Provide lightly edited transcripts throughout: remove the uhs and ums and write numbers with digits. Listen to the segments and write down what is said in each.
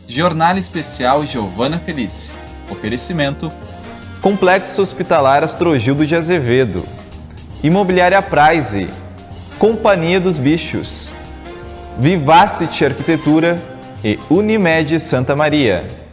Jornal Especial Giovana Felice. Oferecimento: Complexo Hospitalar Astrogildo de Azevedo, Imobiliária Prize, Companhia dos Bichos, Vivacity Arquitetura e Unimed Santa Maria.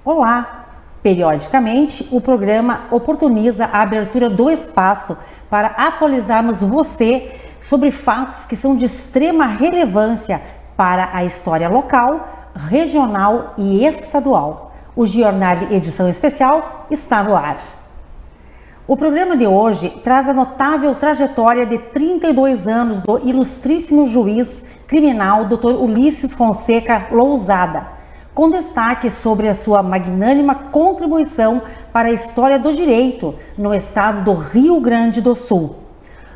Olá! Periodicamente, o programa oportuniza a abertura do espaço para atualizarmos você sobre fatos que são de extrema relevância para a história local, regional e estadual. O Jornal Edição Especial está no ar. O programa de hoje traz a notável trajetória de 32 anos do ilustríssimo juiz criminal Dr. Ulisses Fonseca Lousada, com destaque sobre a sua magnânima contribuição para a história do direito no estado do Rio Grande do Sul.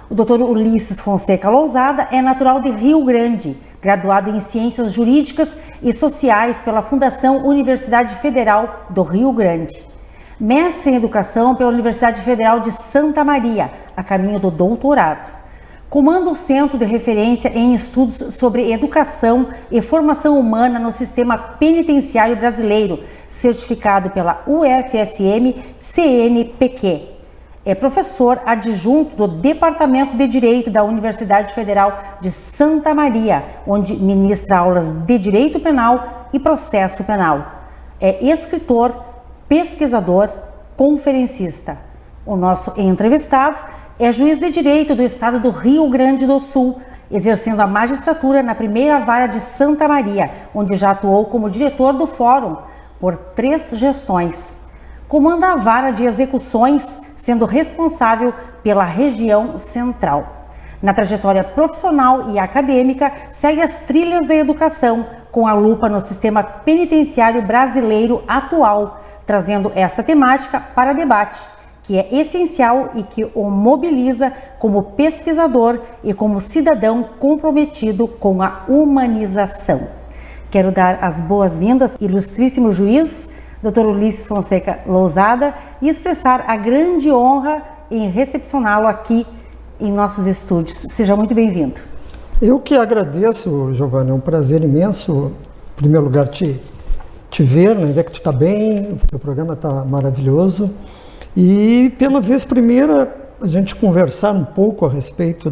O Dr. Ulisses Fonseca Lousada é natural de Rio Grande, graduado em Ciências Jurídicas e Sociais pela Fundação Universidade Federal do Rio Grande. Mestre em Educação pela Universidade Federal de Santa Maria, a caminho do doutorado. Comanda o Centro de Referência em Estudos sobre Educação e Formação Humana no Sistema Penitenciário Brasileiro, certificado pela UFSM-CNPq. É professor adjunto do Departamento de Direito da Universidade Federal de Santa Maria, onde ministra aulas de Direito Penal e Processo Penal. É escritor, pesquisador, conferencista. O nosso entrevistado é juiz de direito do estado do Rio Grande do Sul, exercendo a magistratura na primeira vara de Santa Maria, onde já atuou como diretor do fórum por 3 gestões. Comanda a vara de execuções, sendo responsável pela região central. Na trajetória profissional e acadêmica, segue as trilhas da educação, com a lupa no sistema penitenciário brasileiro atual, trazendo essa temática para debate, que é essencial e que o mobiliza como pesquisador e como cidadão comprometido com a humanização. Quero dar as boas-vindas ao ilustríssimo juiz, Dr. Ulisses Fonseca Lousada, e expressar a grande honra em recepcioná-lo aqui em nossos estúdios. Seja muito bem-vindo. Eu que agradeço, Giovana, é um prazer imenso, em primeiro lugar, te ver, né? Ver que tu está bem, o teu programa está maravilhoso. E pela vez primeira a gente conversar um pouco a respeito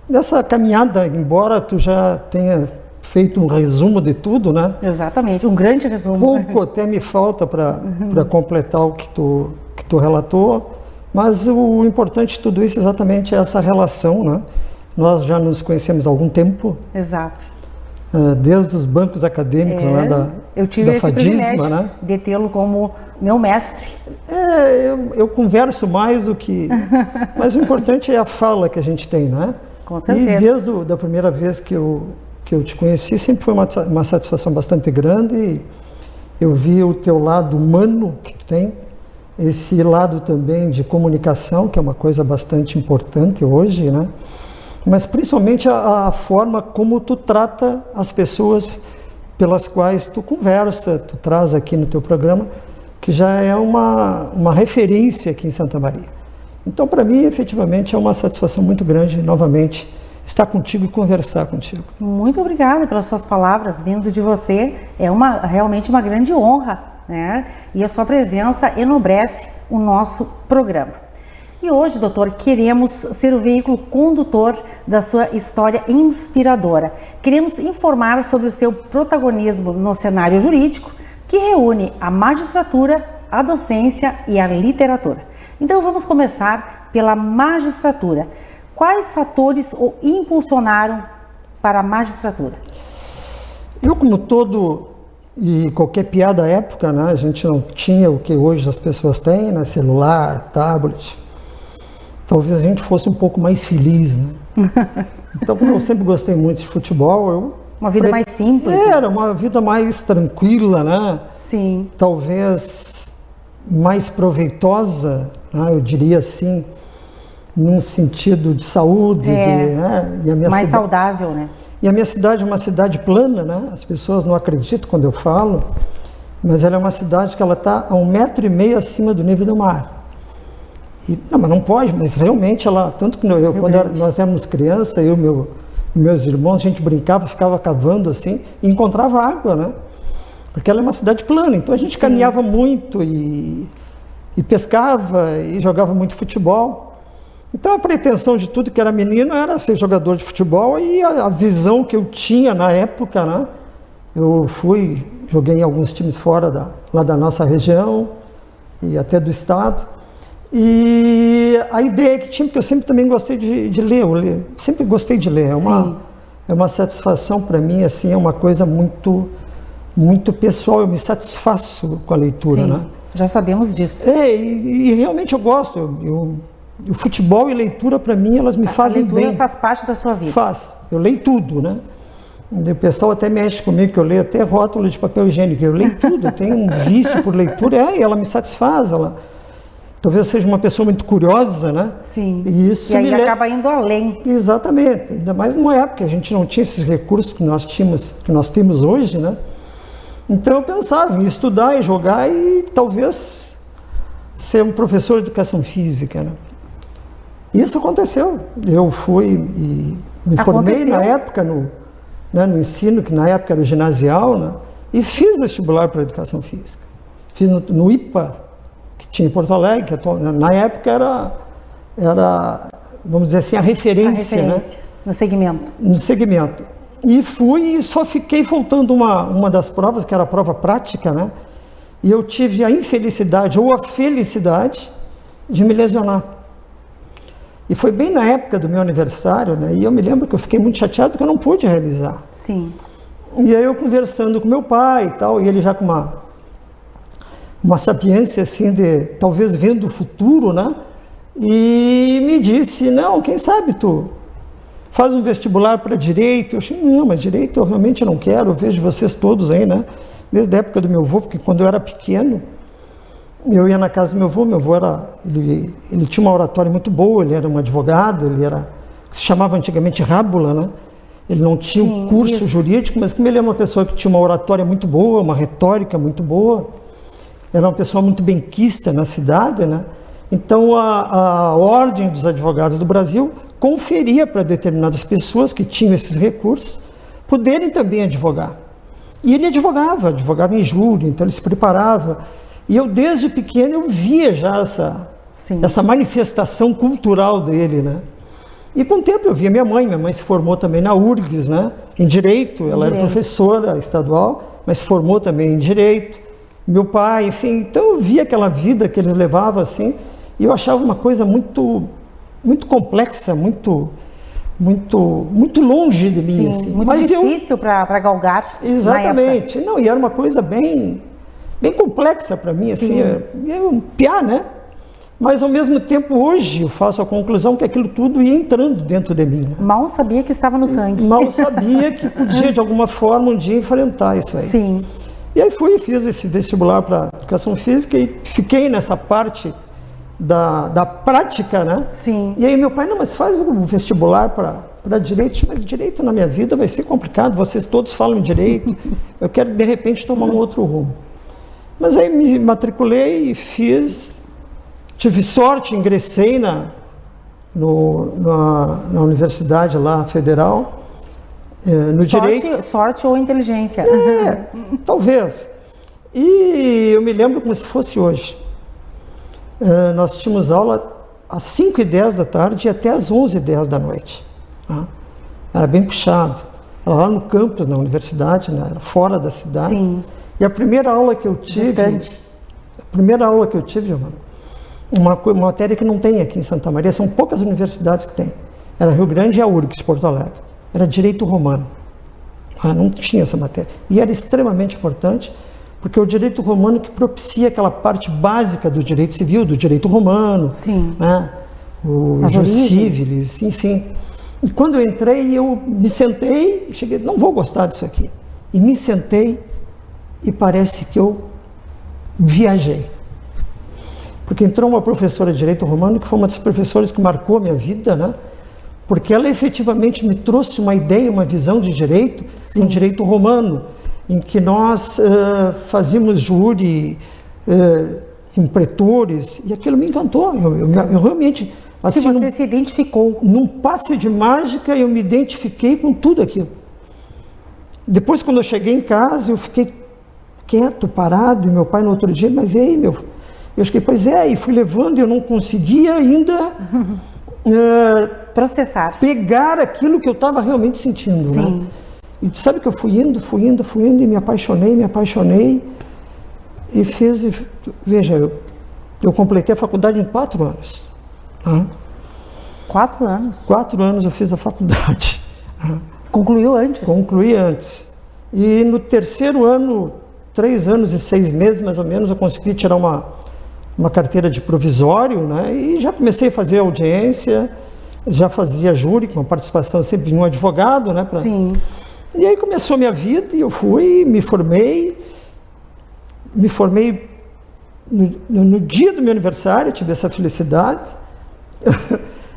dessa caminhada, embora tu já tenha feito um resumo de tudo, né? Exatamente, um grande resumo. Pouco até me falta para completar o que tu relatou, mas o importante de tudo isso exatamente é essa relação, né? Nós já nos conhecemos há algum tempo. Exato. Desde os bancos acadêmicos, né, eu tive da esse FADISMA, privilégio, né? De tê-lo como meu mestre. Eu converso mais do que... Mas o importante é a fala que a gente tem, né? Com certeza. E desde a primeira vez que eu te conheci, sempre foi uma satisfação bastante grande. E eu vi o teu lado humano que tu tem, esse lado também de comunicação, que é uma coisa bastante importante hoje, né? Mas principalmente a forma como tu trata as pessoas pelas quais tu conversa, tu traz aqui no teu programa, que já é uma referência aqui em Santa Maria. Então, para mim, efetivamente, é uma satisfação muito grande, novamente, estar contigo e conversar contigo. Muito obrigada pelas suas palavras, vindo de você, é realmente uma grande honra, né? E a sua presença enobrece o nosso programa. E hoje, doutor, queremos ser o veículo condutor da sua história inspiradora. Queremos informar sobre o seu protagonismo no cenário jurídico, que reúne a magistratura, a docência e a literatura. Então, vamos começar pela magistratura. Quais fatores o impulsionaram para a magistratura? Eu, como todo e qualquer piada da época, né, a gente não tinha o que hoje as pessoas têm, né, celular, tablet. Talvez a gente fosse um pouco mais feliz, né? Então, como eu sempre gostei muito de futebol, uma vida mais simples. Era uma vida mais tranquila, né? Sim. Talvez mais proveitosa, né, eu diria assim, num sentido de saúde. E a minha mais saudável, né? E a minha cidade é uma cidade plana, né? As pessoas não acreditam quando eu falo, mas ela é uma cidade que ela está a 1,5 m acima do nível do mar. Não, mas não pode, mas realmente ela, tanto que quando nós éramos crianças, eu e meus irmãos, a gente brincava, ficava cavando assim, e encontrava água, né? Porque ela é uma cidade plana, então a gente caminhava muito e pescava e jogava muito futebol. Então a pretensão de tudo que era menino era ser jogador de futebol, e a visão que eu tinha na época, né? Eu joguei em alguns times fora lá da nossa região e até do estado. E a ideia que tinha, porque eu sempre também gostei de ler, sempre gostei de ler, é uma satisfação para mim, assim, é uma coisa muito, muito pessoal, eu me satisfaço com a leitura, né? Já sabemos disso. E realmente eu gosto, o futebol e leitura para mim, elas me fazem bem. A leitura faz parte da sua vida. Faz, eu leio tudo, né? O pessoal até mexe comigo, que eu leio até rótulo de papel higiênico, eu leio tudo, eu tenho um vício por leitura, e ela me satisfaz, talvez eu seja uma pessoa muito curiosa, né? Sim, e aí acaba indo além. Exatamente, ainda mais numa época que a gente não tinha esses recursos que nós temos hoje, né? Então eu pensava em estudar e jogar e talvez ser um professor de educação física, né? Isso aconteceu, eu fui e me formei na época no ensino, que na época era o ginasial, né? E fiz vestibular para educação física, fiz no IPA, que tinha em Porto Alegre, que na época era, vamos dizer assim, a referência, né? No segmento. No segmento. E fui e só fiquei faltando uma das provas, que era a prova prática, né? E eu tive a infelicidade ou a felicidade de me lesionar. E foi bem na época do meu aniversário, né? E eu me lembro que eu fiquei muito chateado porque eu não pude realizar. Sim. E aí eu conversando com meu pai e tal, e ele já com uma sapiência assim de talvez vendo o futuro, né? E me disse, não, quem sabe tu faz um vestibular para direito. Eu achei, não, mas direito eu realmente não quero, eu vejo vocês todos aí, né? Desde a época do meu avô, porque quando eu era pequeno, eu ia na casa do meu avô ele tinha uma oratória muito boa, ele era um advogado, se chamava antigamente rábula, né? Ele não tinha um curso jurídico, mas como ele é uma pessoa que tinha uma oratória muito boa, uma retórica muito boa, era uma pessoa muito benquista na cidade, né? Então a Ordem dos Advogados do Brasil conferia para determinadas pessoas que tinham esses recursos poderem também advogar. E ele advogava em júri, então ele se preparava. E eu desde pequeno eu via já essa manifestação cultural dele, né? E com o tempo eu via minha mãe se formou também na URGS, né? Em Direito, ela era professora estadual, mas se formou também em Direito. Meu pai, enfim, então eu via aquela vida que eles levavam assim, e eu achava uma coisa muito, muito complexa, muito longe de mim. Sim, assim. muito mas difícil para galgar. Exatamente. Não, e era uma coisa bem complexa para mim, assim, um piá, né? Mas ao mesmo tempo hoje eu faço a conclusão que aquilo tudo ia entrando dentro de mim. Né? Mal sabia que estava no sangue. Mal sabia que podia de alguma forma um dia enfrentar isso aí. Sim. E aí fiz esse vestibular para educação física e fiquei nessa parte da prática, né? Sim. E aí meu pai, não, mas faz o vestibular para direito, mas direito na minha vida vai ser complicado, vocês todos falam direito, eu quero de repente tomar um outro rumo. Mas aí me matriculei e tive sorte, ingressei na universidade lá, federal, no direito. Sorte ou inteligência? Talvez. E eu me lembro como se fosse hoje. Nós tínhamos aula às 5h10 da tarde e até às 11h10 da noite. Tá? Era bem puxado. Era lá no campus, na universidade, né? Era fora da cidade. Sim. E a primeira aula que eu tive... Distante. Giovana, uma matéria que não tem aqui em Santa Maria, são poucas universidades que tem. Era Rio Grande e a URGS, Porto Alegre. Era Direito Romano. Não tinha essa matéria. E era extremamente importante, porque é o direito romano que propicia aquela parte básica do direito civil, do direito romano, né? O jus civilis, enfim. E quando eu entrei, eu me sentei e cheguei, não vou gostar disso aqui. E me sentei e parece que eu viajei. porque entrou uma professora de Direito Romano que foi uma das professoras que marcou a minha vida, né? Porque ela efetivamente me trouxe uma ideia, uma visão de direito, de um direito romano, em que nós fazíamos júri com pretores, e aquilo me encantou. Eu realmente... Assim, que você se identificou. Num passe de mágica, eu me identifiquei com tudo aquilo. Depois, quando eu cheguei em casa, eu fiquei quieto, parado, e meu pai no outro dia, mas e aí, meu? Eu fiquei, pois é, e fui levando, e eu não conseguia ainda processar, pegar aquilo que eu estava realmente sentindo. Sim. Né? E sabe que eu fui indo, e me apaixonei, e fiz, veja, eu completei a faculdade em 4 anos. 4 anos? 4 anos eu fiz a faculdade. Concluiu antes? Concluí antes. E no terceiro ano, 3 anos e 6 meses mais ou menos, eu consegui tirar uma carteira de provisório, né? E já comecei a fazer audiência, já fazia júri, com a participação sempre de um advogado, né? Sim. E aí começou a minha vida e eu fui, me formei no dia do meu aniversário, tive essa felicidade.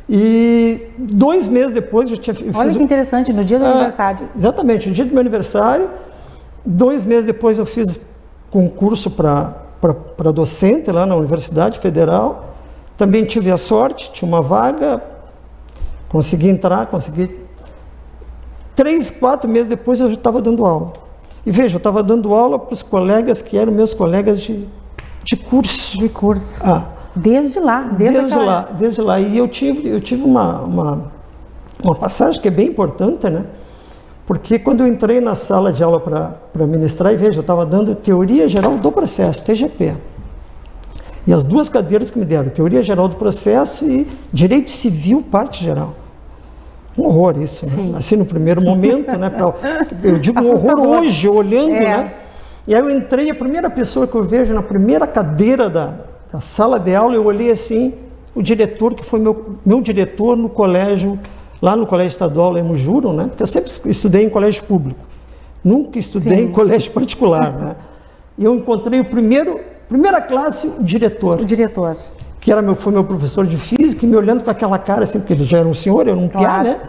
E 2 meses depois eu tinha... Olha que interessante, no dia do aniversário. Exatamente, no dia do meu aniversário. 2 meses depois eu fiz concurso para docente lá na Universidade Federal. Também tive a sorte, tinha uma vaga, consegui entrar, 3, 4 meses depois eu já estava dando aula. E veja, eu estava dando aula para os colegas que eram meus colegas de curso. De curso. Desde lá, desde lá. E eu tive uma passagem que é bem importante, né? Porque quando eu entrei na sala de aula para ministrar, e veja, eu estava dando Teoria Geral do Processo, TGP. E as 2 cadeiras que me deram, Teoria Geral do Processo e Direito Civil, Parte Geral. Um horror isso, né? Assim, no primeiro momento, né? Eu digo um horror hoje, olhando, né? E aí eu entrei, a primeira pessoa que eu vejo na primeira cadeira da sala de aula, eu olhei assim, o diretor, que foi meu diretor no colégio, lá no Colégio Estadual Lemos Juro, né? Porque eu sempre estudei em colégio público, nunca estudei em colégio particular, né? E eu encontrei primeira classe, o diretor. Que foi meu professor de física, e me olhando com aquela cara assim, porque ele já era um senhor, eu era um piá, né?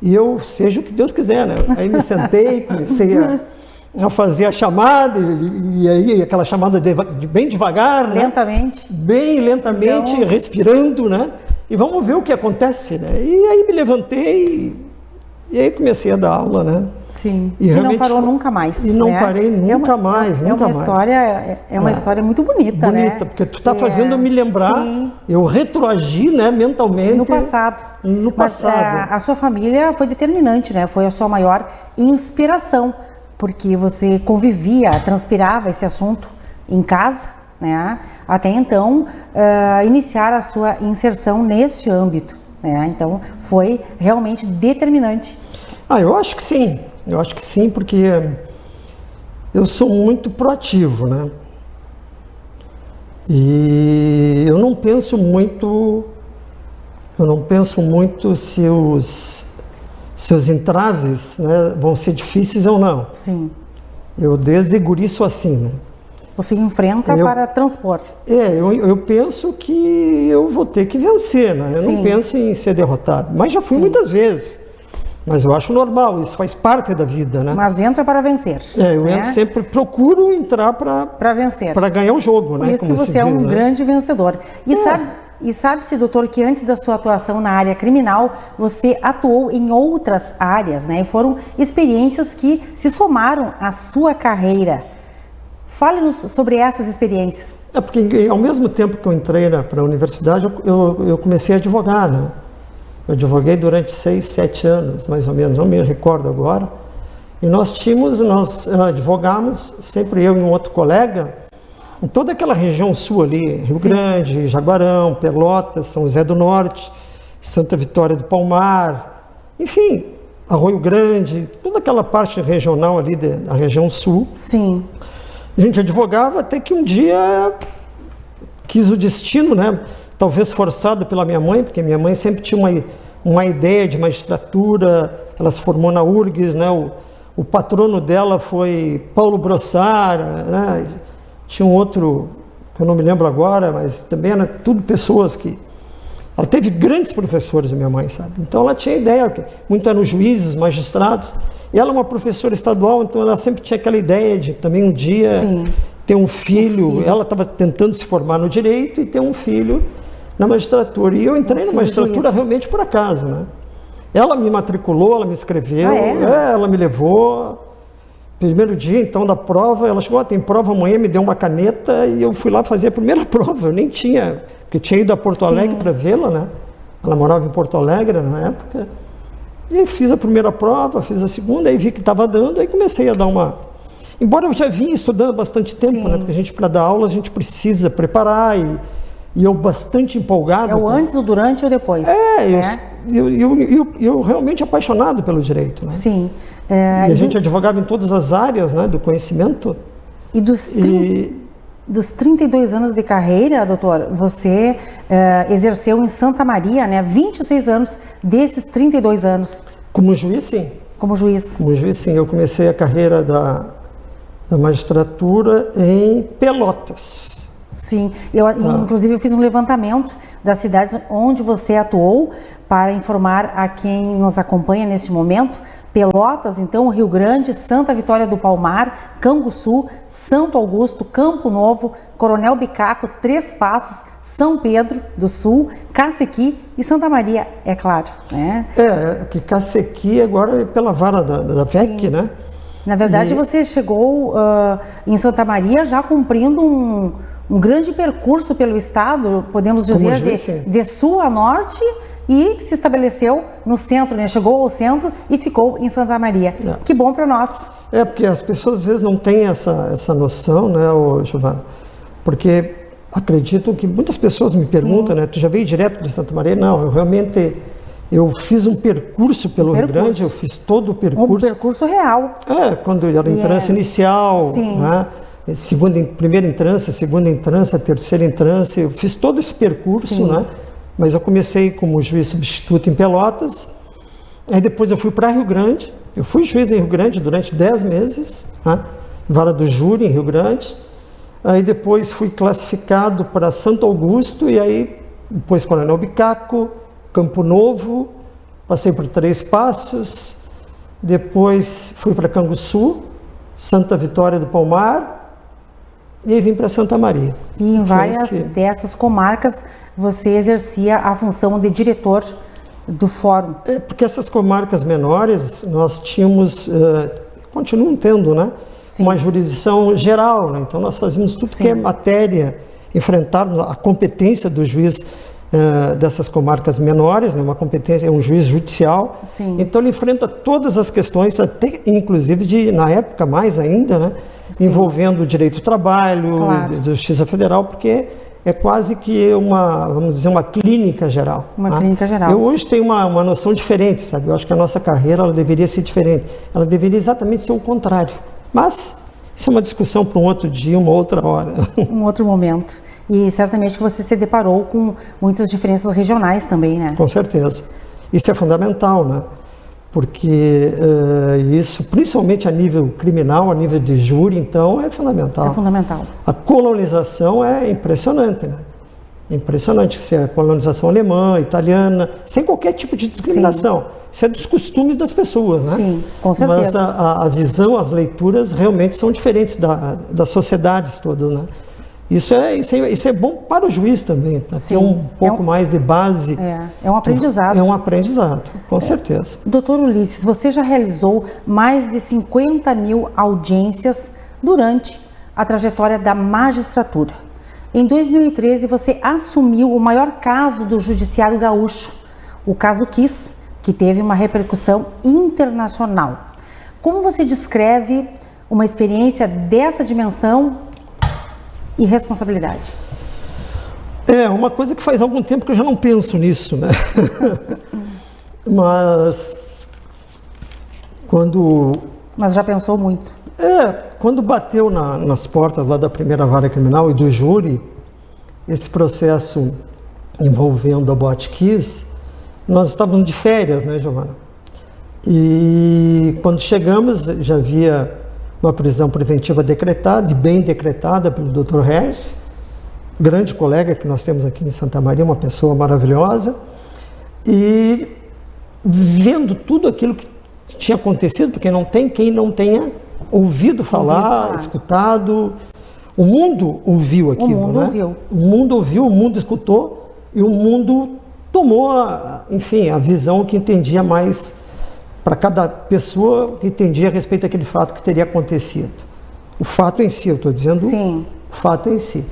E eu, seja o que Deus quiser, né? Aí me sentei, comecei a fazer a chamada, e aí aquela chamada bem devagar, lentamente, né? Bem lentamente, então... respirando, né? E vamos ver o que acontece, né? E aí me levantei e aí comecei a dar aula, né? Sim. E não parou nunca mais. E não parei nunca mais. É uma história muito bonita, né? Bonita, porque tu está fazendo eu me lembrar, eu retroagi, né, mentalmente. No passado. Mas, a sua família foi determinante, né? Foi a sua maior inspiração, porque você convivia, transpirava esse assunto em casa, né? Até então, iniciar a sua inserção neste âmbito, né? Então, foi realmente determinante. Eu acho que sim. Eu acho que sim, porque eu sou muito proativo, né? E eu não penso muito se os entraves, né, vão ser difíceis ou não. Sim. Eu desde guri sou assim, né? Você enfrenta para transpor. Eu penso que eu vou ter que vencer, né? Eu não penso em ser derrotado. Mas já fui muitas vezes. Mas eu acho normal, isso faz parte da vida, né? Mas entra para vencer. Eu entro sempre, procuro entrar para vencer. Para ganhar o jogo, né? Por isso que você é um grande vencedor. E sabe-se, doutor, que antes da sua atuação na área criminal, você atuou em outras áreas, né? E foram experiências que se somaram à sua carreira. Fale-nos sobre essas experiências. Porque ao mesmo tempo que eu entrei para a universidade, eu comecei a advogar, né? Eu advoguei durante 6, 7 anos, mais ou menos, não me recordo agora. E nós advogamos, sempre eu e um outro colega, em toda aquela região sul ali, Rio Grande, Jaguarão, Pelotas, São José do Norte, Santa Vitória do Palmar, enfim, Arroio Grande, toda aquela parte regional ali da região sul. Sim. A gente advogava até que um dia quis o destino, né? Talvez forçado pela minha mãe, porque minha mãe sempre tinha uma ideia de magistratura, ela se formou na URGS, né? O patrono dela foi Paulo Brossara, né? Tinha um outro eu não me lembro agora, mas também era tudo pessoas que... Ela teve grandes professores, a minha mãe, sabe? Então ela tinha ideia, muito eram juízes, magistrados, e ela é uma professora estadual, então ela sempre tinha aquela ideia de também um dia ter um filho. Ela estava tentando se formar no direito e ter um filho na magistratura. E eu entrei na magistratura realmente por acaso, né? Ela me matriculou, ela me escreveu, ela me levou. Primeiro dia, então, da prova, ela chegou, tem prova amanhã, me deu uma caneta e eu fui lá fazer a primeira prova. Eu nem tinha, porque tinha ido a Porto Alegre para vê-la, né? Ela morava em Porto Alegre na época. E fiz a primeira prova, fiz a segunda, aí vi que estava dando, aí comecei a dar uma... Embora eu já vinha estudando há bastante tempo, né? Porque a gente, para dar aula, a gente precisa preparar e eu bastante empolgado. É o antes, o durante e o depois. Eu realmente apaixonado pelo direito, né? Sim. E a gente advogava em todas as áreas, né, do conhecimento. E dos 32 anos de carreira, doutor, você exerceu em Santa Maria, né? 26 anos desses 32 anos. Como juiz, sim. Como juiz. Como juiz, sim. Eu comecei a carreira da magistratura em Pelotas. Sim. Inclusive, eu fiz um levantamento das cidades onde você atuou para informar a quem nos acompanha neste momento. Pelotas, então, Rio Grande, Santa Vitória do Palmar, Canguçu, Santo Augusto, Campo Novo, Coronel Bicaco, Três Passos, São Pedro do Sul, Cacequi e Santa Maria, é claro, né? Que Cacequi agora é pela vara da PEC, né? Na verdade, você chegou em Santa Maria já cumprindo um grande percurso pelo estado, podemos dizer, de sul a norte, e se estabeleceu no centro, né? Chegou ao centro e ficou em Santa Maria. Que bom para nós. Porque as pessoas às vezes não têm essa noção, né, Giovana? Porque acredito que muitas pessoas me perguntam, né? Tu já veio direto de Santa Maria? Não, eu fiz um percurso pelo Rio Grande, eu fiz todo o percurso. Um percurso real. Quando era entrância inicial, né? Primeira entrância, segunda entrância, terceira entrância, eu fiz todo esse percurso, né? Mas eu comecei como juiz substituto em Pelotas, aí depois eu fui para Rio Grande, eu fui juiz em Rio Grande durante 10 meses, né? Vara do júri em Rio Grande, aí depois fui classificado para Santo Augusto, e aí depois Coronel Bicaco, Campo Novo, passei por Três Passos, depois fui para Canguçu, Santa Vitória do Palmar, e aí vim para Santa Maria. E em várias dessas comarcas você exercia a função de diretor do fórum. Porque essas comarcas menores nós tínhamos, continuam tendo, né? Uma jurisdição geral, né? Então nós fazíamos tudo que é matéria, enfrentarmos a competência do juiz dessas comarcas menores, né? Uma competência, é um juiz judicial. Então ele enfrenta todas as questões, até inclusive na época mais ainda, né? Envolvendo o direito do trabalho, justiça federal, porque é quase que vamos dizer, uma clínica geral. Clínica geral. Eu hoje tenho uma noção diferente, sabe? Eu acho que a nossa carreira ela deveria ser diferente. Ela deveria exatamente ser o contrário. Mas isso é uma discussão para um outro dia, uma outra hora. Um outro momento. E certamente que você se deparou com muitas diferenças regionais também, né? Com certeza. Isso é fundamental, né? Porque isso, principalmente a nível criminal, a nível de júri, então, é fundamental. É fundamental. A colonização é impressionante, né? Impressionante, se é a colonização alemã, italiana, sem qualquer tipo de discriminação. Isso é dos costumes das pessoas, né? Sim, com certeza. Mas a visão, as leituras realmente são diferentes das sociedades todas, né? Isso é bom para o juiz também, para ter um pouco mais de base. É um aprendizado. É um aprendizado, com certeza. Doutor Ulisses, você já realizou mais de 50 mil audiências durante a trajetória da magistratura. Em 2013, você assumiu o maior caso do judiciário gaúcho, o caso Kiss, que teve uma repercussão internacional. Como você descreve uma experiência dessa dimensão e responsabilidade? Uma coisa que faz algum tempo que eu já não penso nisso, né? Mas já pensou muito? Quando bateu nas portas lá da primeira vara criminal e do júri, esse processo envolvendo a Boate Kiss, nós estávamos de férias, né, Giovana? E quando chegamos, já havia uma prisão preventiva decretada, bem decretada pelo Dr. Harris, grande colega que nós temos aqui em Santa Maria, uma pessoa maravilhosa, e vendo tudo aquilo que tinha acontecido, porque não tem quem não tenha ouvido falar, escutado. O mundo ouviu aquilo, O mundo ouviu. O mundo ouviu, o mundo escutou, e o mundo tomou, enfim, a visão que entendia mais para cada pessoa, que entendia a respeito daquele fato que teria acontecido. O fato em si, eu estou dizendo. Sim. O fato em si.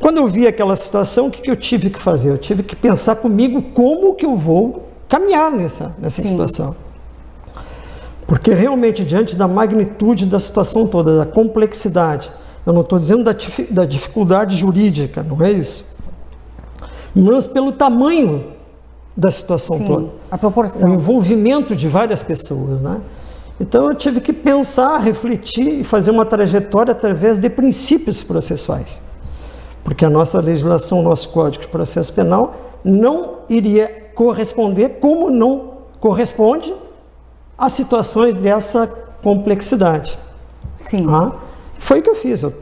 Quando eu vi aquela situação, o que eu tive que fazer? Eu tive que pensar comigo como que eu vou caminhar nessa situação. Porque realmente, diante da magnitude da situação toda, da complexidade, eu não estou dizendo da dificuldade jurídica, não é isso? Mas pelo tamanho da situação toda. A proporção. O envolvimento de várias pessoas, né? Então eu tive que pensar, refletir e fazer uma trajetória através de princípios processuais. Porque a nossa legislação, o nosso Código de Processo Penal não iria corresponder, como não corresponde a situações dessa complexidade. Sim. Foi o que eu fiz. Eu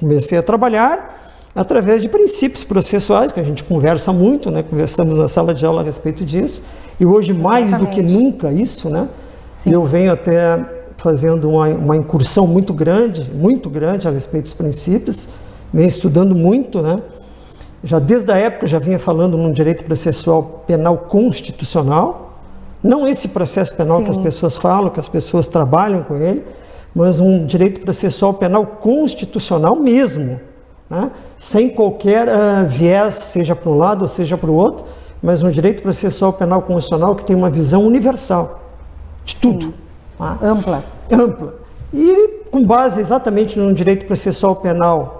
comecei a trabalhar através de princípios processuais, que a gente conversa muito, né? Conversamos na sala de aula a respeito disso. E hoje, mais do que nunca, isso, né? Sim. Eu venho até fazendo uma incursão muito grande a respeito dos princípios, venho estudando muito, né? Já desde a época já vinha falando num direito processual penal constitucional, não esse processo penal que as pessoas falam, que as pessoas trabalham com ele, mas um direito processual penal constitucional mesmo, né? Sem qualquer viés, seja para um lado ou seja para o outro, mas um direito processual penal constitucional que tem uma visão universal de tudo. Ampla. E com base exatamente no direito processual penal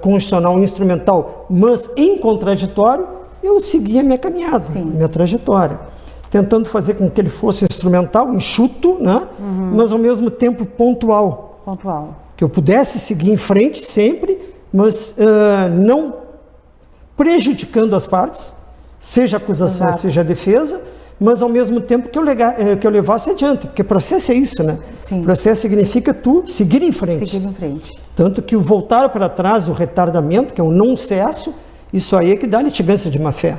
constitucional instrumental, mas em contraditório, eu segui a minha caminhada, minha trajetória, tentando fazer com que ele fosse instrumental, enxuto, né? Mas ao mesmo tempo pontual. Que eu pudesse seguir em frente sempre, mas não prejudicando as partes, seja a acusação, seja a defesa, mas ao mesmo tempo que eu levasse adiante, porque processo é isso, né? Sim. Processo significa tu seguir em frente. Seguir em frente. Tanto que o voltar para trás, o retardamento, que é o não cesso, isso aí é que dá litigância de má-fé.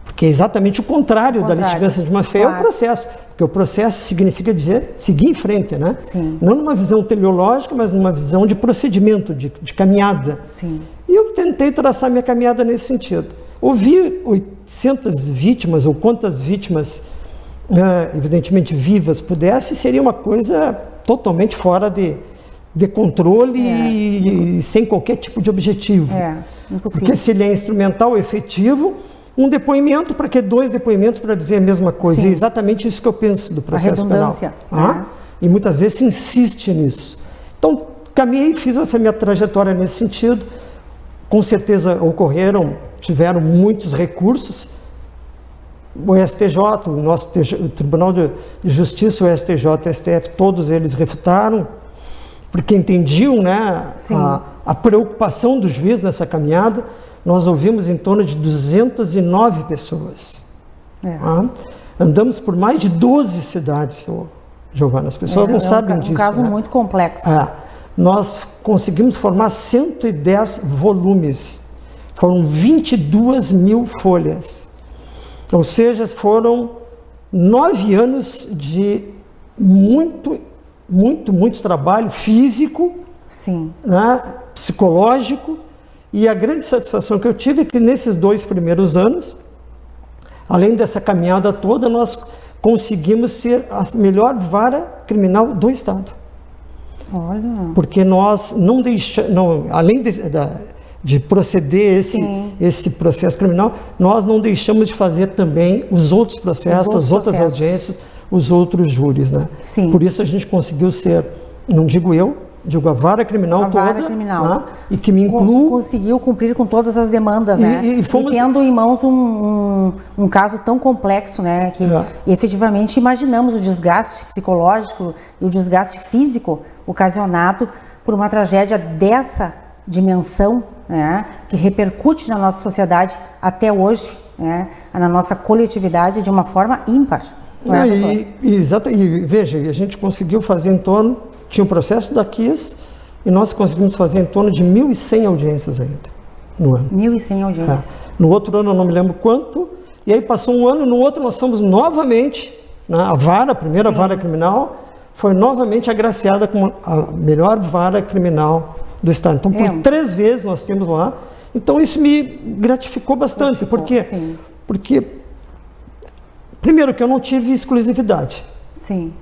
Porque é exatamente o contrário da litigância de má-fé é o processo. Porque o processo significa dizer seguir em frente, né? Sim. Não numa visão teleológica, mas numa visão de procedimento, de caminhada. Sim. E eu tentei traçar minha caminhada nesse sentido. Ouvi 800 vítimas, ou quantas vítimas, evidentemente vivas, pudesse, seria uma coisa totalmente fora de controle e sem qualquer tipo de objetivo. Impossível. Porque se ele é instrumental, efetivo, um depoimento, para que 2 depoimentos para dizer a mesma coisa? Sim. É exatamente isso que eu penso do processo penal. Né? E muitas vezes se insiste nisso. Então, caminhei e fiz essa minha trajetória nesse sentido. Com certeza tiveram muitos recursos. O STJ, o nosso Tribunal de Justiça, o STJ, o STF, todos eles refutaram, porque entendiam, né, a preocupação do juiz nessa caminhada. Nós ouvimos em torno de 209 pessoas. Andamos por mais de 12 cidades, Giovana. As pessoas não sabem disso. É um caso muito complexo. Nós conseguimos formar 110 volumes. Foram 22 mil folhas. Ou seja, foram 9 anos de muito trabalho físico, né, psicológico, e a grande satisfação que eu tive é que nesses 2 primeiros anos, além dessa caminhada toda, nós conseguimos ser a melhor vara criminal do Estado. Olha. Porque nós não deixamos, além de proceder esse processo criminal, nós não deixamos de fazer também os outros processos, as outras audiências, os outros júris, né? Sim. Por isso a gente conseguiu ser, não digo eu, digo a vara criminal toda, né? E que me inclui. Conseguiu cumprir com todas as demandas, né? E tendo em mãos um caso tão complexo, né? Que efetivamente imaginamos o desgaste psicológico e o desgaste físico ocasionado por uma tragédia dessa dimensão, né? Que repercute na nossa sociedade até hoje, né? Na nossa coletividade de uma forma ímpar. Exato, e veja, a gente conseguiu fazer em torno. Tinha um processo da KIS e nós conseguimos fazer em torno de 1.100 audiências ainda no ano. 1.100 audiências. No outro ano eu não me lembro quanto, e aí passou um ano, no outro nós fomos novamente, né, a primeira vara criminal, foi novamente agraciada como a melhor vara criminal do Estado. Então, por 3 vezes nós temos lá. Então, isso me gratificou bastante. Porque, primeiro, que eu não tive exclusividade. Sim.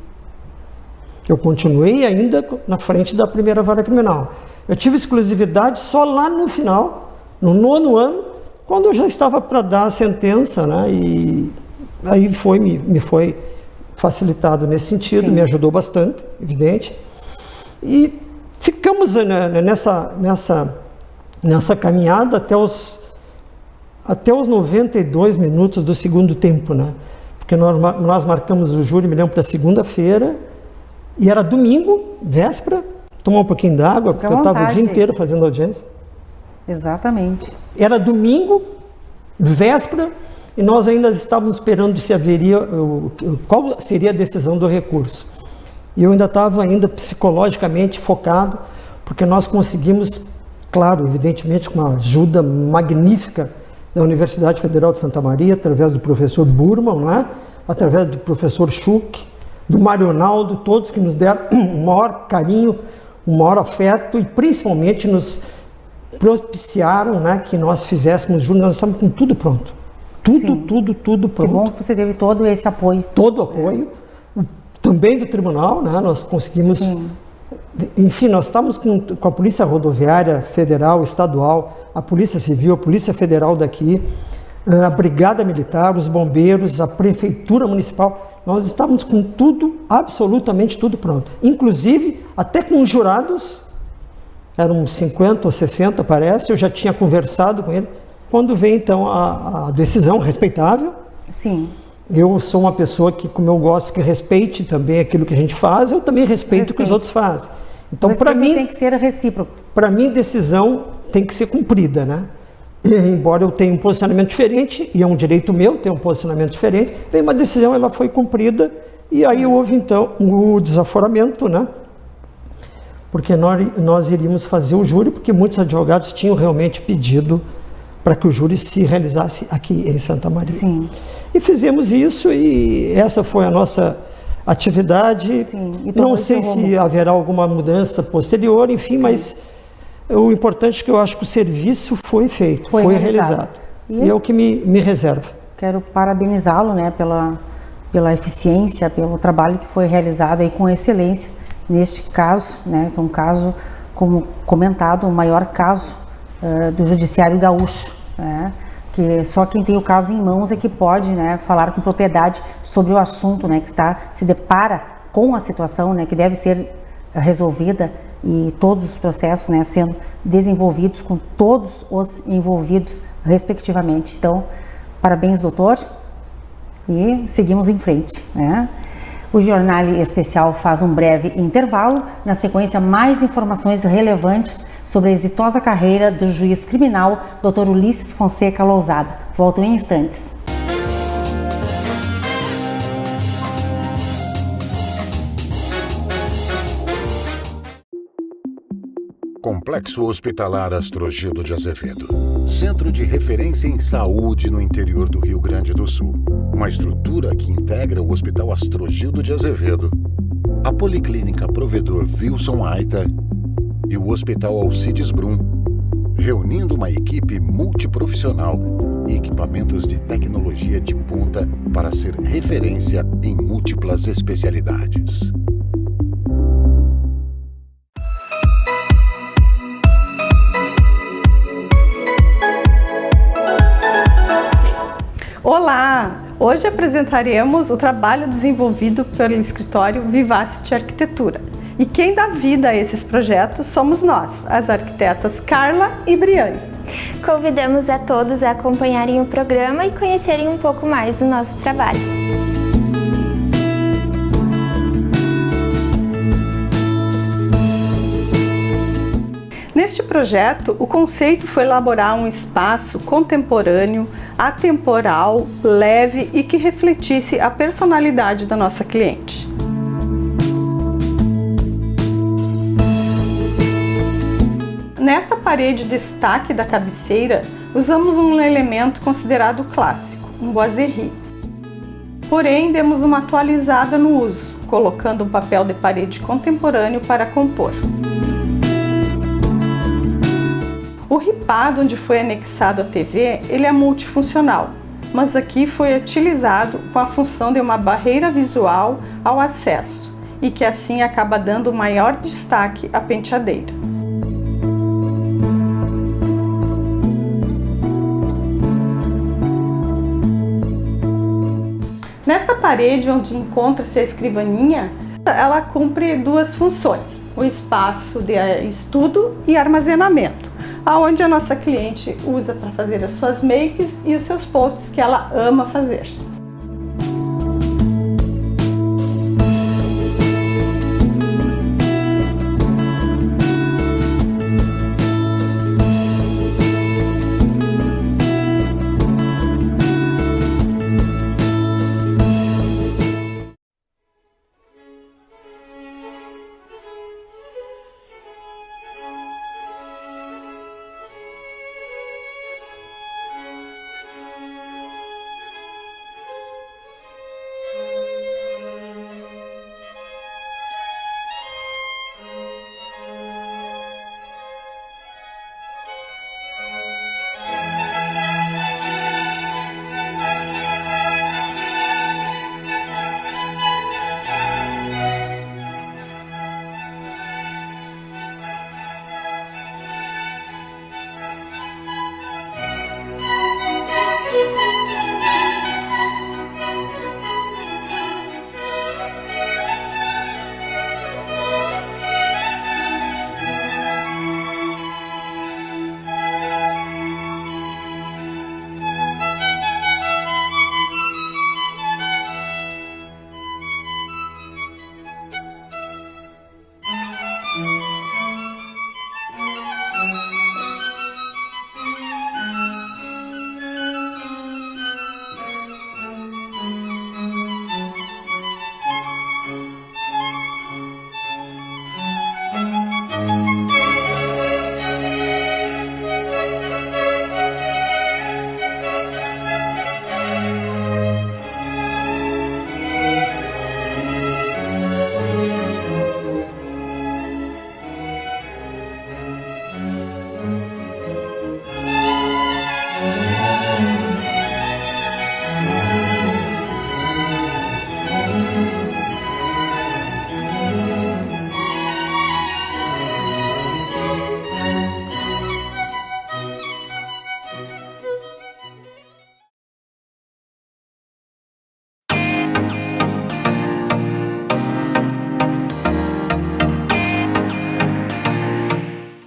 Eu continuei ainda na frente da primeira vara criminal. Eu tive exclusividade só lá no final, no 9º ano, quando eu já estava para dar a sentença, né? E aí me foi facilitado nesse sentido, me ajudou bastante, evidente. E ficamos nessa caminhada até os 92 minutos do segundo tempo, né? Porque nós marcamos o júri, me lembro, para segunda-feira, e era domingo, véspera, tomar um pouquinho d'água, porque eu estava o dia inteiro fazendo audiência. Exatamente. Era domingo, véspera, e nós ainda estávamos esperando se haveria, qual seria a decisão do recurso. E eu ainda estava psicologicamente focado, porque nós conseguimos, claro, evidentemente, com uma ajuda magnífica da Universidade Federal de Santa Maria, através do professor Burman, né? Através do professor Schuch, do Mário Ronaldo, todos que nos deram um maior carinho, um maior afeto e principalmente nos propiciaram, né, que nós fizéssemos júri. Nós estávamos com tudo pronto. Tudo pronto. Que bom que você teve todo esse apoio. Todo o apoio. Também do tribunal, né, nós conseguimos... Sim. Enfim, nós estávamos com a Polícia Rodoviária Federal, Estadual, a Polícia Civil, a Polícia Federal daqui, a Brigada Militar, os bombeiros, a Prefeitura Municipal. Nós estávamos com tudo, absolutamente tudo pronto. Inclusive, até com os jurados, eram 50 ou 60, parece, eu já tinha conversado com eles. Quando veio, então, a decisão respeitável. Sim. Eu sou uma pessoa que, como eu gosto que respeite também aquilo que a gente faz, eu também respeito o que os outros fazem. Então, para mim, tem que ser recíproco. Para mim, decisão tem que ser cumprida, né? E, embora eu tenha um posicionamento diferente, e é um direito meu ter um posicionamento diferente, veio uma decisão, ela foi cumprida, e aí houve, então, o desaforamento, né? Porque nós iríamos fazer o júri, porque muitos advogados tinham realmente pedido para que o júri se realizasse aqui em Santa Maria. Sim. E fizemos isso, e essa foi a nossa atividade. Sim. Não sei se haverá alguma mudança posterior, enfim, mas o importante é que eu acho que o serviço foi feito, foi realizado. E é o que me reserva. Quero parabenizá-lo, né, pela eficiência, pelo trabalho que foi realizado aí com excelência neste caso, né, que é um caso, como comentado, o maior caso do Judiciário Gaúcho, né? Que só quem tem o caso em mãos é que pode, né, falar com propriedade sobre o assunto, né, que se depara com a situação, né, que deve ser resolvida, e todos os processos, né, sendo desenvolvidos com todos os envolvidos respectivamente. Então, parabéns, doutor, e seguimos em frente, né? O Jornal Especial faz um breve intervalo. Na sequência, mais informações relevantes sobre a exitosa carreira do juiz criminal Dr. Ulisses Fonseca Lousada. Volto em instantes. Complexo Hospitalar Astrogildo de Azevedo. Centro de referência em saúde no interior do Rio Grande do Sul. Uma estrutura que integra o Hospital Astrogildo de Azevedo, a Policlínica Provedor Wilson Aita e o Hospital Alcides Brum, reunindo uma equipe multiprofissional e equipamentos de tecnologia de ponta para ser referência em múltiplas especialidades. Olá! Hoje apresentaremos o trabalho desenvolvido pelo escritório Vivacity Arquitetura. E quem dá vida a esses projetos somos nós, as arquitetas Carla e Briane. Convidamos a todos a acompanharem o programa e conhecerem um pouco mais do nosso trabalho. Neste projeto, o conceito foi elaborar um espaço contemporâneo, atemporal, leve e que refletisse a personalidade da nossa cliente. Nesta parede destaque da cabeceira, usamos um elemento considerado clássico, um boiserie. Porém, demos uma atualizada no uso, colocando um papel de parede contemporâneo para compor. O ripado onde foi anexado a TV, ele é multifuncional, mas aqui foi utilizado com a função de uma barreira visual ao acesso e que assim acaba dando maior destaque à penteadeira. Nesta parede onde encontra-se a escrivaninha, ela cumpre duas funções, o espaço de estudo e armazenamento, aonde a nossa cliente usa para fazer as suas makes e os seus posts que ela ama fazer.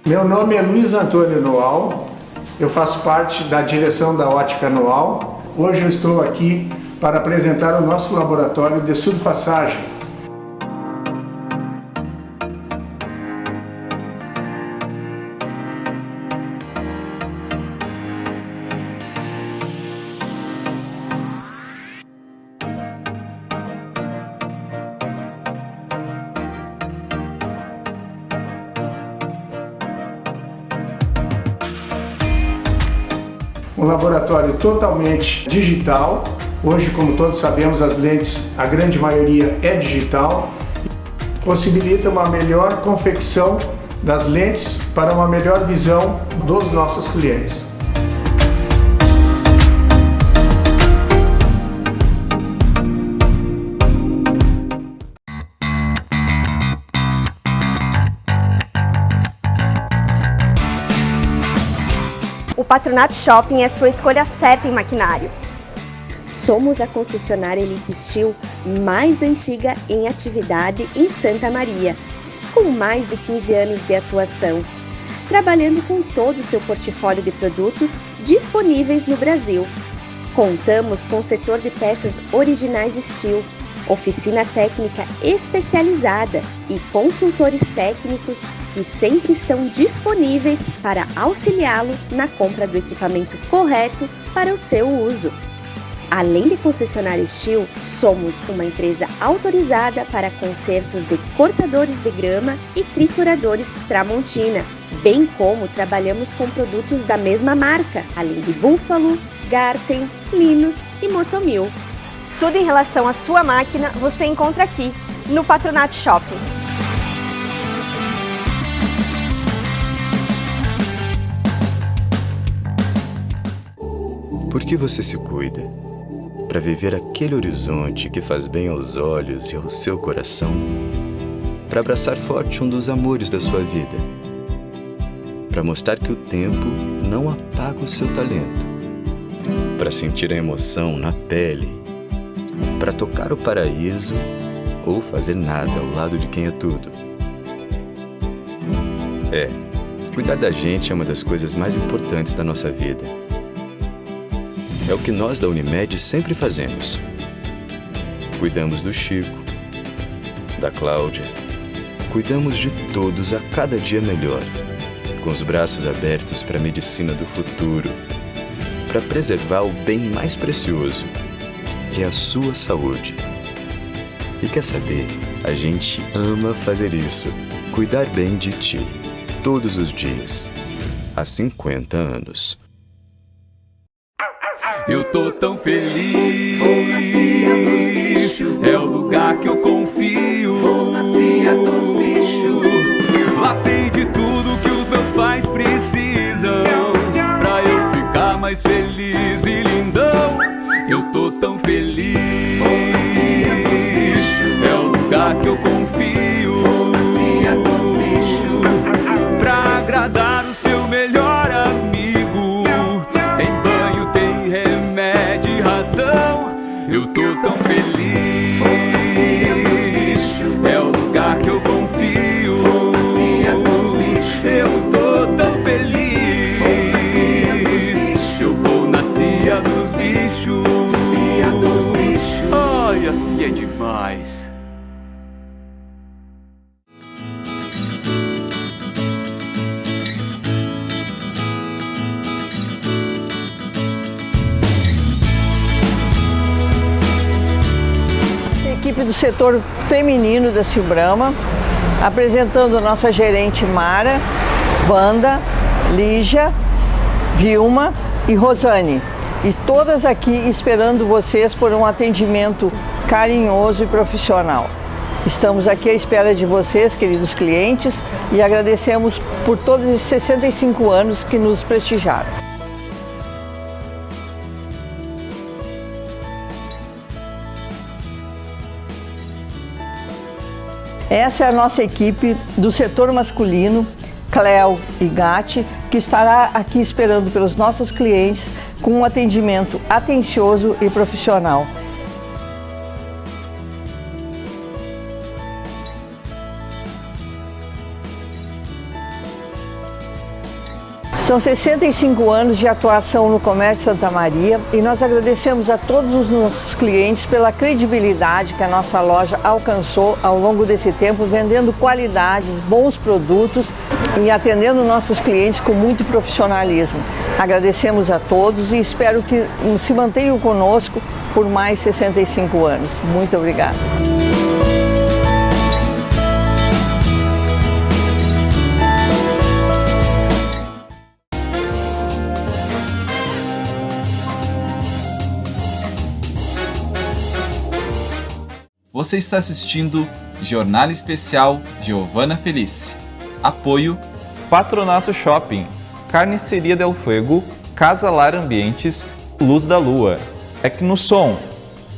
Meu nome é Luiz Antônio Noal, eu faço parte da direção da Ótica Noal. Hoje eu estou aqui para apresentar o nosso laboratório de surfaçagem. Um laboratório totalmente digital. Hoje, como todos sabemos, as lentes, a grande maioria é digital. Possibilita uma melhor confecção das lentes para uma melhor visão dos nossos clientes. O Patronato Shopping é sua escolha certa em maquinário. Somos a concessionária Elite Steel mais antiga em atividade em Santa Maria, com mais de 15 anos de atuação, trabalhando com todo o seu portfólio de produtos disponíveis no Brasil. Contamos com o setor de peças originais Steel, oficina técnica especializada e consultores técnicos que sempre estão disponíveis para auxiliá-lo na compra do equipamento correto para o seu uso. Além de concessionária Stihl, somos uma empresa autorizada para consertos de cortadores de grama e trituradores Tramontina, bem como trabalhamos com produtos da mesma marca, além de Buffalo, Garten, Linus e Motomil. Tudo em relação à sua máquina você encontra aqui, no Patronato Shopping. Por que você se cuida? Para viver aquele horizonte que faz bem aos olhos e ao seu coração? Para abraçar forte um dos amores da sua vida? Para mostrar que o tempo não apaga o seu talento? Para sentir a emoção na pele? Para tocar o paraíso ou fazer nada ao lado de quem é tudo? Cuidar da gente é uma das coisas mais importantes da nossa vida. É o que nós da Unimed sempre fazemos. Cuidamos do Chico, da Cláudia, cuidamos de todos a cada dia melhor, com os braços abertos para a medicina do futuro, para preservar o bem mais precioso, que é a sua saúde. E quer saber? A gente ama fazer isso, cuidar bem de ti, todos os dias, há 50 anos. Eu tô tão feliz, é o lugar que eu confio. Lá tem de tudo que os meus pais precisam, pra eu ficar mais feliz e lindão. Eu tô tão feliz, é o lugar que eu confio, pra agradar o seu melhor amigo. Eu tô tão feliz, é o lugar que eu confio. Eu tô tão feliz, eu vou na Cia dos Bichos. Ai, assim é demais. Equipe do setor feminino da Cibrama, apresentando nossa gerente Mara, Wanda, Lígia, Vilma e Rosane. E todas aqui esperando vocês por um atendimento carinhoso e profissional. Estamos aqui à espera de vocês, queridos clientes, e agradecemos por todos esses 65 anos que nos prestigiaram. Essa é a nossa equipe do setor masculino, Cleo e Gatti, que estará aqui esperando pelos nossos clientes com um atendimento atencioso e profissional. São 65 anos de atuação no Comércio Santa Maria e nós agradecemos a todos os nossos clientes pela credibilidade que a nossa loja alcançou ao longo desse tempo, vendendo qualidades, bons produtos e atendendo nossos clientes com muito profissionalismo. Agradecemos a todos e espero que se mantenham conosco por mais 65 anos. Muito obrigada. Você está assistindo Jornal Especial Giovana Felice. Apoio Patronato Shopping, Carniceria Del Fuego, Casa Lar Ambientes, Luz da Lua, Ecnosom,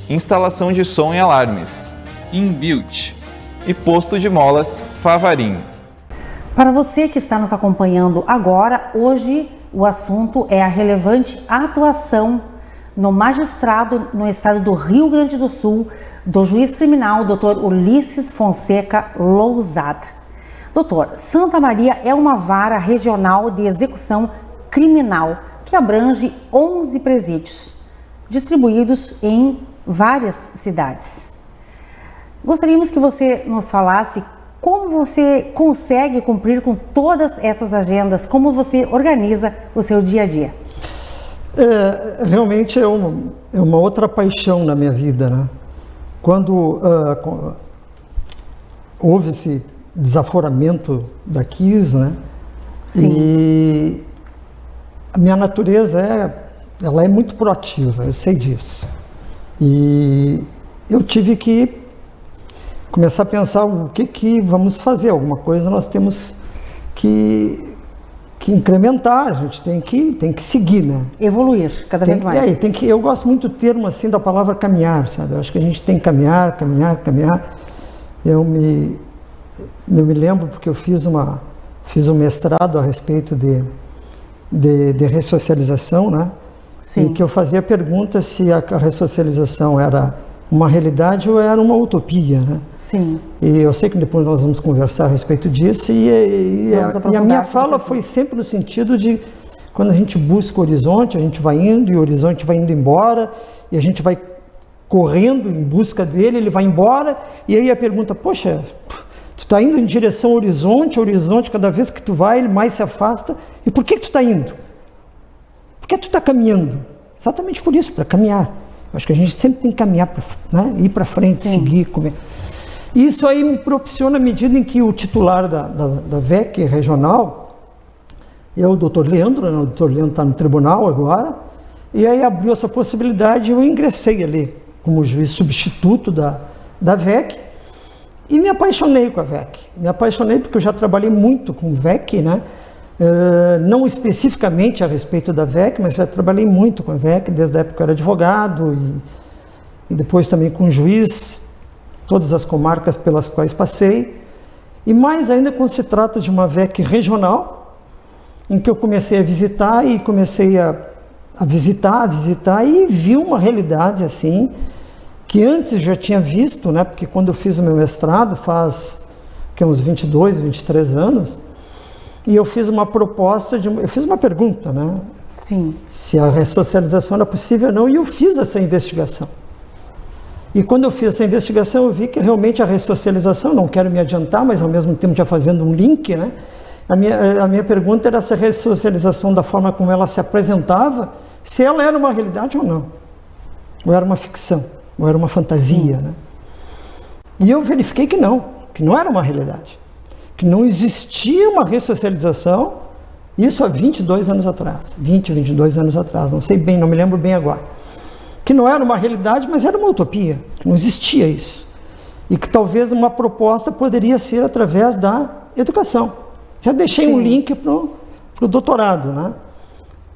instalação de som e alarmes, Inbuilt e Posto de Molas Favarim. Para você que está nos acompanhando agora, hoje o assunto é a relevante atuação no magistrado no estado do Rio Grande do Sul, do juiz criminal Dr. Ulisses Fonseca Lousada. Doutor, Santa Maria é uma vara regional de execução criminal que abrange 11 presídios, distribuídos em várias cidades. Gostaríamos que você nos falasse como você consegue cumprir com todas essas agendas, como você organiza o seu dia a dia. Realmente é uma outra paixão na minha vida, né? Quando houve esse desaforamento da KISS, né? Sim. E a minha natureza ela é muito proativa, eu sei disso. E eu tive que começar a pensar o que vamos fazer, alguma coisa nós temos que incrementar, a gente tem que seguir, né? Evoluir cada vez mais. Eu gosto muito do termo assim da palavra caminhar, sabe? Eu acho que a gente tem que caminhar. Eu me lembro porque eu fiz um mestrado a respeito de ressocialização, né? Sim. Em que eu fazia a pergunta se a ressocialização era uma realidade ou era uma utopia, né? Sim. E eu sei que depois nós vamos conversar a respeito disso e a minha fala foi sempre no sentido de quando a gente busca o horizonte, a gente vai indo e o horizonte vai indo embora e a gente vai correndo em busca dele, ele vai embora e aí a pergunta, poxa, tu está indo em direção ao horizonte cada vez que tu vai ele mais se afasta, e por que tu está indo? Por que tu está caminhando? Exatamente por isso, para caminhar. Acho que a gente sempre tem que caminhar, né? Ir para frente, Sim. seguir, comer. E isso aí me propiciona à medida em que o titular da VEC regional é o doutor Leandro, né? O doutor Leandro está no tribunal agora, e aí abriu essa possibilidade, eu ingressei ali como juiz substituto da VEC e me apaixonei com a VEC. Me apaixonei porque eu já trabalhei muito com VEC, né? Não especificamente a respeito da VEC, mas já trabalhei muito com a VEC, desde a época que eu era advogado e depois também com juiz, todas as comarcas pelas quais passei, e mais ainda quando se trata de uma VEC regional, em que eu comecei a visitar e comecei a visitar e vi uma realidade assim, que antes já tinha visto, né? Porque quando eu fiz o meu mestrado, faz uns 22, 23 anos, e eu fiz uma proposta, eu fiz uma pergunta, né? Sim. Se a ressocialização era possível ou não, e eu fiz essa investigação. E quando eu fiz essa investigação, eu vi que realmente a ressocialização, não quero me adiantar, mas ao mesmo tempo já fazendo um link, né? A minha pergunta era se a ressocialização, da forma como ela se apresentava, se ela era uma realidade ou não. Ou era uma ficção, ou era uma fantasia, né? E eu verifiquei que não era uma realidade. Que não existia uma ressocialização, isso há 22 anos atrás, 22 anos atrás, não sei bem, não me lembro bem agora. Que não era uma realidade, mas era uma utopia, que não existia isso. E que talvez uma proposta poderia ser através da educação. Já deixei um link para o doutorado, né?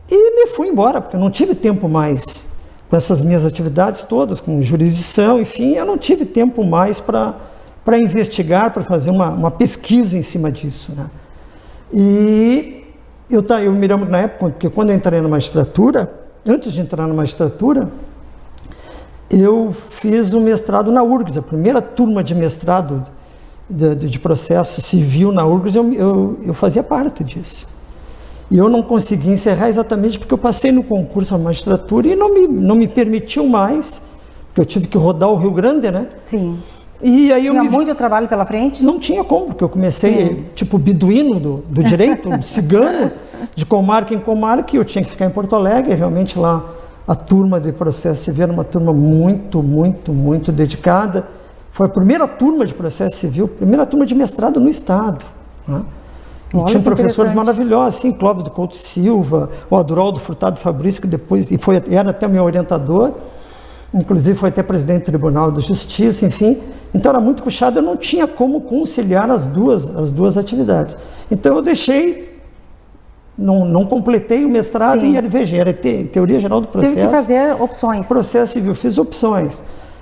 E me fui embora, porque eu não tive tempo mais, com essas minhas atividades todas, com jurisdição, enfim, eu não tive tempo mais para investigar, para fazer uma pesquisa em cima disso, né? E eu me lembro na época, porque quando eu entrei na magistratura, antes de entrar na magistratura, eu fiz um mestrado na URGS, a primeira turma de mestrado de processo civil na URGS, eu fazia parte disso. E eu não consegui encerrar exatamente porque eu passei no concurso da magistratura e não me permitiu mais, porque eu tive que rodar o Rio Grande, né? Sim. E aí tinha muito trabalho pela frente? Não tinha como, porque eu comecei tipo beduíno do direito, um cigano, de comarca em comarca, e eu tinha que ficar em Porto Alegre. Realmente lá a turma de processo civil era uma turma muito, muito, muito dedicada. Foi a primeira turma de processo civil, primeira turma de mestrado no Estado, né? E tinha professores maravilhosos, assim, Clóvis do Couto Silva, o Adroaldo Furtado Fabrício, que depois era até meu orientador, inclusive foi até presidente do Tribunal de Justiça, enfim. Então era muito puxado, eu não tinha como conciliar as duas atividades. Então eu deixei, não completei o mestrado. Sim. E veja, era teoria geral do processo. Teve que fazer opções. Processo civil, fiz opções.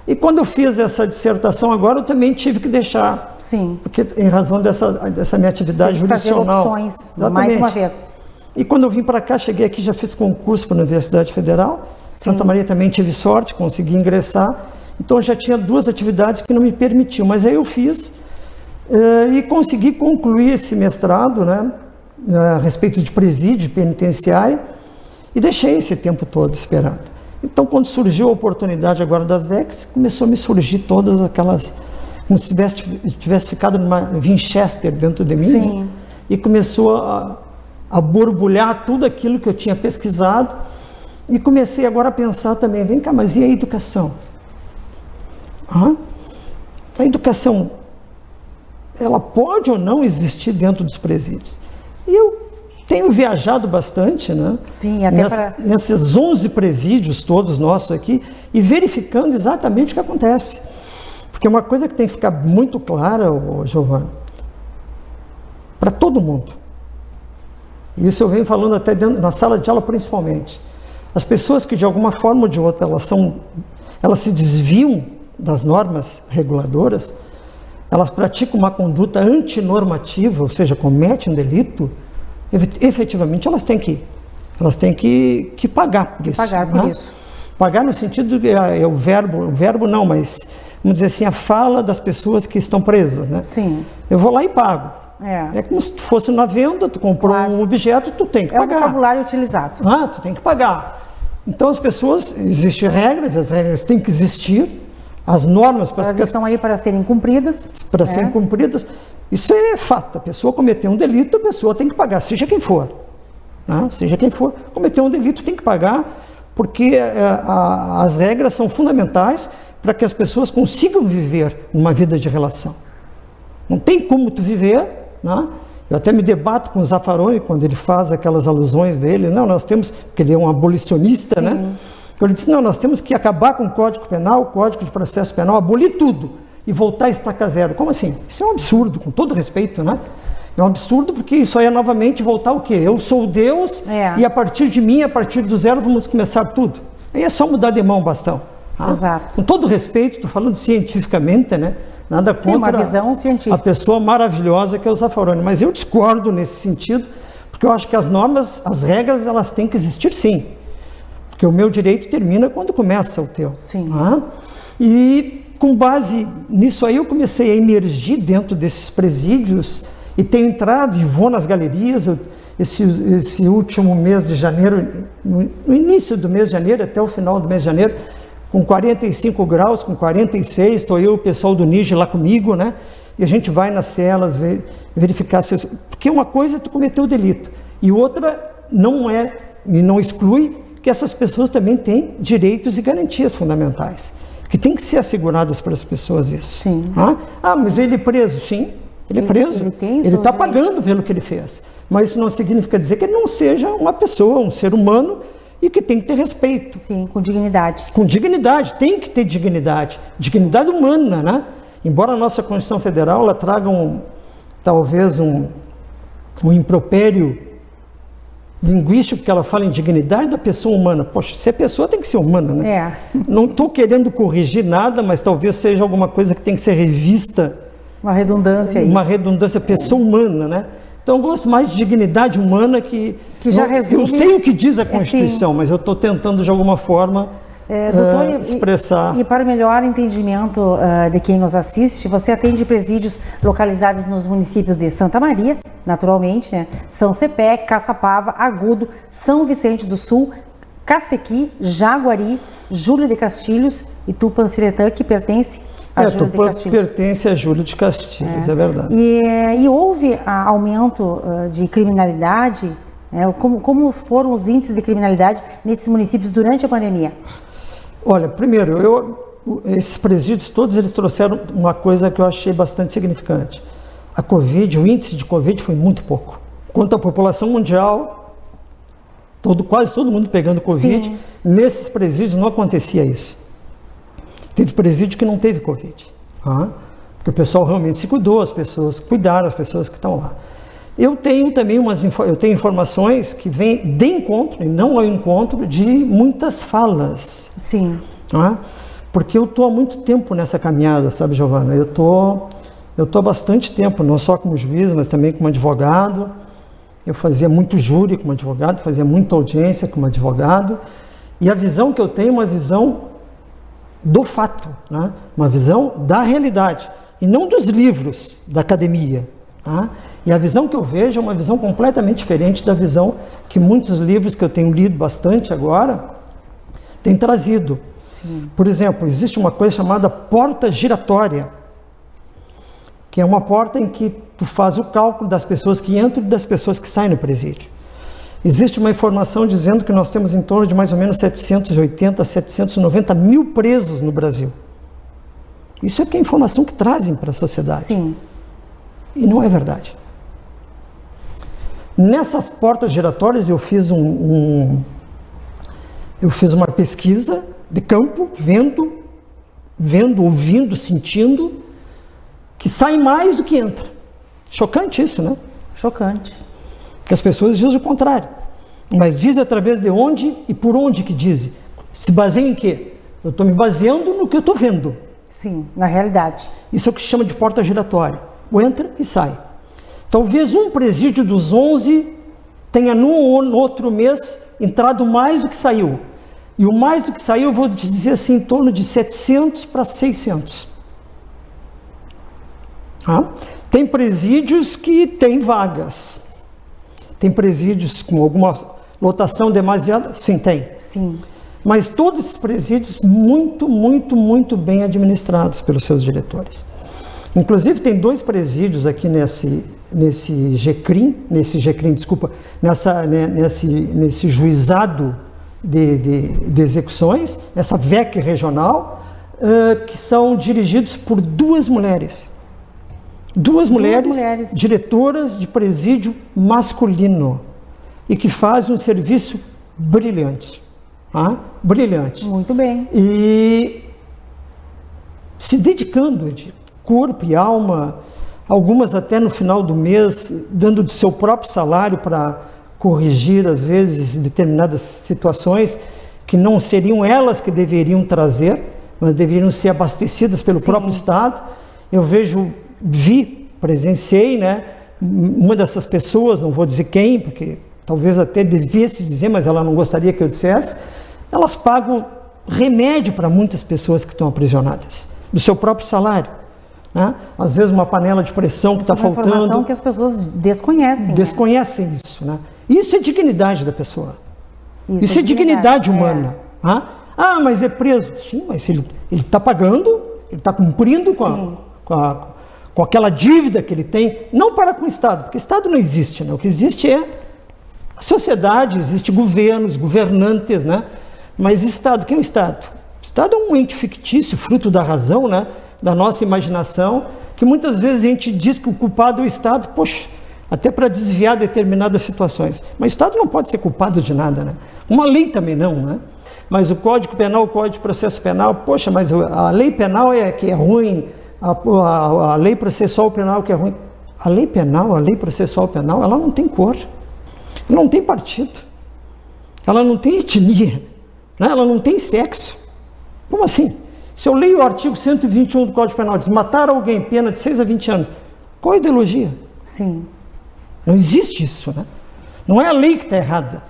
E quando eu fiz essa dissertação agora, eu também tive que deixar. Sim. Porque em razão dessa minha atividade jurisdicional. Fazer opções, mais uma vez. E quando eu vim para cá, cheguei aqui, já fiz concurso para a Universidade Federal. Sim. Santa Maria também tive sorte, consegui ingressar. Então eu já tinha duas atividades que não me permitiam, mas aí eu fiz e consegui concluir esse mestrado, né, a respeito de presídio penitenciário, e deixei esse tempo todo esperando. Então quando surgiu a oportunidade agora das VECs, começou a me surgir todas aquelas, como se tivesse ficado numa Winchester dentro de mim. Sim. Né, e começou a borbulhar tudo aquilo que eu tinha pesquisado. E comecei agora a pensar também, vem cá, mas e a educação? A educação, ela pode ou não existir dentro dos presídios? E eu tenho viajado bastante, né? Sim, até nesses 11 presídios todos nossos aqui, e verificando exatamente o que acontece. Porque uma coisa que tem que ficar muito clara, Giovana, para todo mundo, e isso eu venho falando até dentro, na sala de aula principalmente, as pessoas que de alguma forma ou de outra elas se desviam das normas reguladoras, elas praticam uma conduta antinormativa, ou seja, cometem um delito, efetivamente elas têm que pagar por isso. Pagar por isso. Pagar no sentido de o verbo não, mas vamos dizer assim, a fala das pessoas que estão presas, né? Sim. Eu vou lá e pago. É como se tu fosse na venda, tu comprou um objeto, tu tem que pagar. É o vocabulário utilizado. Tu tem que pagar. Então as pessoas, existem regras, as regras têm que existir, as normas elas estão aí para serem cumpridas. Para serem cumpridas. Isso é fato. A pessoa cometeu um delito, a pessoa tem que pagar, seja quem for. Seja quem for, cometeu um delito, tem que pagar, porque as regras são fundamentais para que as pessoas consigam viver uma vida de relação. Não tem como tu viver, Eu até me debato com o Zaffaroni quando ele faz aquelas alusões dele, nós temos, porque ele é um abolicionista, né? Ele disse, nós temos que acabar com o Código Penal, o Código de Processo Penal, abolir tudo e voltar a estaca zero. Como assim? Isso é um absurdo, com todo respeito, né? É um absurdo porque isso aí é novamente voltar o quê? Eu sou Deus e a partir de mim, a partir do zero, vamos começar tudo. Aí é só mudar de mão o bastão. Exato. Com todo respeito, estou falando cientificamente, né? Nada contra uma visão científica. A pessoa maravilhosa que é o Zaffaroni, mas eu discordo nesse sentido, porque eu acho que as normas, as regras, elas têm que existir sim. Porque o meu direito termina quando começa o teu. Sim. E com base nisso aí eu comecei a emergir dentro desses presídios e tenho entrado e vou nas galerias. Esse último mês de janeiro, no início do mês de janeiro até o final do mês de janeiro, com 45 graus, com 46, estou eu e o pessoal do NIGE lá comigo, né? E a gente vai nas celas verificar se... Porque uma coisa é tu cometeu o delito e outra não é, e não exclui que essas pessoas também têm direitos e garantias fundamentais, que tem que ser asseguradas para as pessoas isso. Sim. Mas ele é preso? Sim, ele é preso. Ele está pagando pelo que ele fez. Mas isso não significa dizer que ele não seja uma pessoa, um ser humano, e que tem que ter respeito. Sim, com dignidade. Com dignidade, tem que ter dignidade. Dignidade humana, né? Embora a nossa Constituição Federal ela traga talvez um impropério linguístico, que ela fala em dignidade da pessoa humana. Poxa, se é pessoa tem que ser humana, né? Não estou querendo corrigir nada, mas talvez seja alguma coisa que tem que ser revista. Uma redundância aí. Uma redundância, pessoa humana, né? Então eu gosto mais de dignidade humana que já resume... Eu sei o que diz a Constituição, mas eu estou tentando de alguma forma doutor, expressar. E para o melhor entendimento de quem nos assiste, você atende presídios localizados nos municípios de Santa Maria, naturalmente, né? São Cepé, Caçapava, Agudo, São Vicente do Sul, Cacequi, Jaguari, Júlio de Castilhos e Tupanciretã, que pertence a Júlio de Castilhos. Pertence a Júlio de Castilhos, é verdade. E houve aumento de criminalidade, como foram os índices de criminalidade nesses municípios durante a pandemia? Olha, primeiro, esses presídios todos eles trouxeram uma coisa que eu achei bastante significante. A Covid, o índice de Covid foi muito pouco. Quanto à população mundial, quase todo mundo pegando Covid, sim, nesses presídios não acontecia isso. Teve presídio que não teve Covid, porque o pessoal realmente se cuidou, as pessoas cuidaram, as pessoas que estão lá. Eu tenho também informações que vêm de encontro, e não ao encontro, de muitas falas. Sim. Porque eu estou há muito tempo nessa caminhada, sabe, Giovana? Eu tô há bastante tempo, não só como juiz, mas também como advogado. Eu fazia muito júri como advogado, fazia muita audiência como advogado. E a visão que eu tenho é uma visão do fato, uma visão da realidade, e não dos livros da academia. E a visão que eu vejo é uma visão completamente diferente da visão que muitos livros que eu tenho lido bastante agora têm trazido. Sim. Por exemplo, existe uma coisa chamada porta giratória, que é uma porta em que tu faz o cálculo das pessoas que entram e das pessoas que saem no presídio. Existe uma informação dizendo que nós temos em torno de mais ou menos 780 a 790 mil presos no Brasil. Isso é que é a informação que trazem para a sociedade. Sim. E não é verdade. Nessas portas giratórias eu fiz uma pesquisa de campo, vendo, ouvindo, sentindo, que sai mais do que entra. Chocante isso, né? Chocante. Que as pessoas dizem o contrário. Mas dizem através de onde e por onde que dizem. Se baseiam em quê? Eu estou me baseando no que eu estou vendo. Sim, na realidade. Isso é o que se chama de porta giratória. Entra e sai. Talvez um presídio dos 11 tenha no outro mês entrado mais do que saiu. E o mais do que saiu, eu vou te dizer assim, em torno de 700 para 600. Tem presídios que têm vagas. Tem presídios com alguma lotação demasiada? Sim, tem. Sim. Mas todos esses presídios muito bem administrados pelos seus diretores. Inclusive tem 2 presídios aqui nesse juizado de execuções, nessa VEC regional, que são dirigidos por 2 mulheres. 2 mulheres diretoras de presídio masculino e que fazem um serviço brilhante. Brilhante. Muito bem. E se dedicando de corpo e alma, algumas até no final do mês, dando do seu próprio salário para corrigir, às vezes, determinadas situações que não seriam elas que deveriam trazer, mas deveriam ser abastecidas pelo próprio Estado. Eu presenciei, né, uma dessas pessoas, não vou dizer quem, porque talvez até devesse dizer, mas ela não gostaria que eu dissesse, elas pagam remédio para muitas pessoas que estão aprisionadas, do seu próprio salário. Né? Às vezes uma panela de pressão que está faltando. É uma informação que as pessoas desconhecem. Desconhecem isso. Né? Isso é dignidade da pessoa. Isso é dignidade humana. Mas é preso. Sim, mas ele está pagando, ele está cumprindo com aquela dívida que ele tem, não para com o Estado, porque o Estado não existe. Né? O que existe é a sociedade, existe governos, governantes, né? Mas Estado, quem é o Estado? O Estado é um ente fictício, fruto da razão, né? Da nossa imaginação, que muitas vezes a gente diz que o culpado é o Estado, até para desviar determinadas situações. Mas o Estado não pode ser culpado de nada, né? Uma lei também não, né? Mas o Código Penal, o Código de Processo Penal, mas a lei penal é que é ruim, a lei processual penal que é ruim. A lei penal, a lei processual penal, ela não tem cor, ela não tem partido, ela não tem etnia, né? Ela não tem sexo. Como assim? Se eu leio o artigo 121 do Código Penal, diz matar alguém, pena de 6 a 20 anos, qual a ideologia? Sim. Não existe isso, né? Não é a lei que está errada,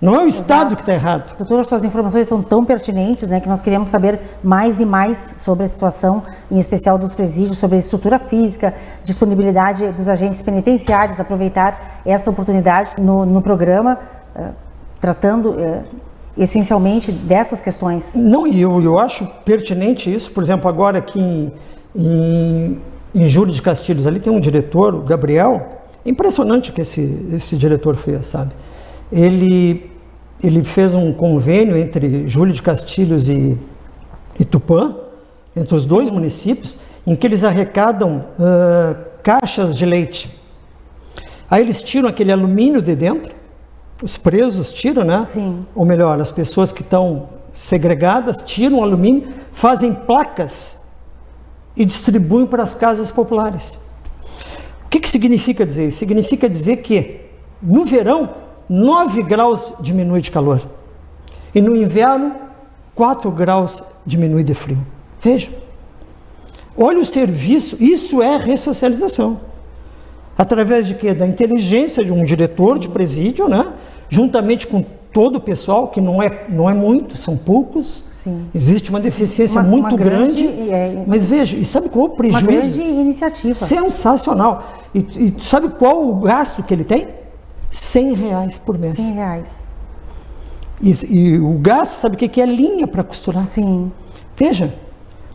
não é o Estado que está errado. Doutor, suas informações são tão pertinentes, né, que nós queremos saber mais e mais sobre a situação, em especial dos presídios, sobre a estrutura física, disponibilidade dos agentes penitenciários, aproveitar esta oportunidade no programa, tratando essencialmente dessas questões. Não, e eu acho pertinente isso. Por exemplo, agora aqui em Júlio de Castilhos, ali tem um diretor, o Gabriel, impressionante o que esse diretor fez, sabe? Ele fez um convênio entre Júlio de Castilhos e Tupã, entre os 2 municípios, em que eles arrecadam caixas de leite. Aí eles tiram aquele alumínio de dentro, os presos tiram, né? Sim. Ou melhor, as pessoas que estão segregadas tiram o alumínio, fazem placas e distribuem para as casas populares. O que significa dizer isso? Significa dizer que no verão 9 graus diminui de calor e no inverno 4 graus diminui de frio. Veja, olha o serviço, isso é ressocialização. Através de quê? Da inteligência de um diretor de presídio, né? Juntamente com todo o pessoal, que não é muito, são poucos. Sim. Existe uma deficiência muito grande. Mas veja, e sabe qual é o prejuízo? Uma grande iniciativa. Sensacional. E sabe qual o gasto que ele tem? R$100 por mês. R$100. E o gasto, sabe o que é? Linha para costurar. Sim. Veja,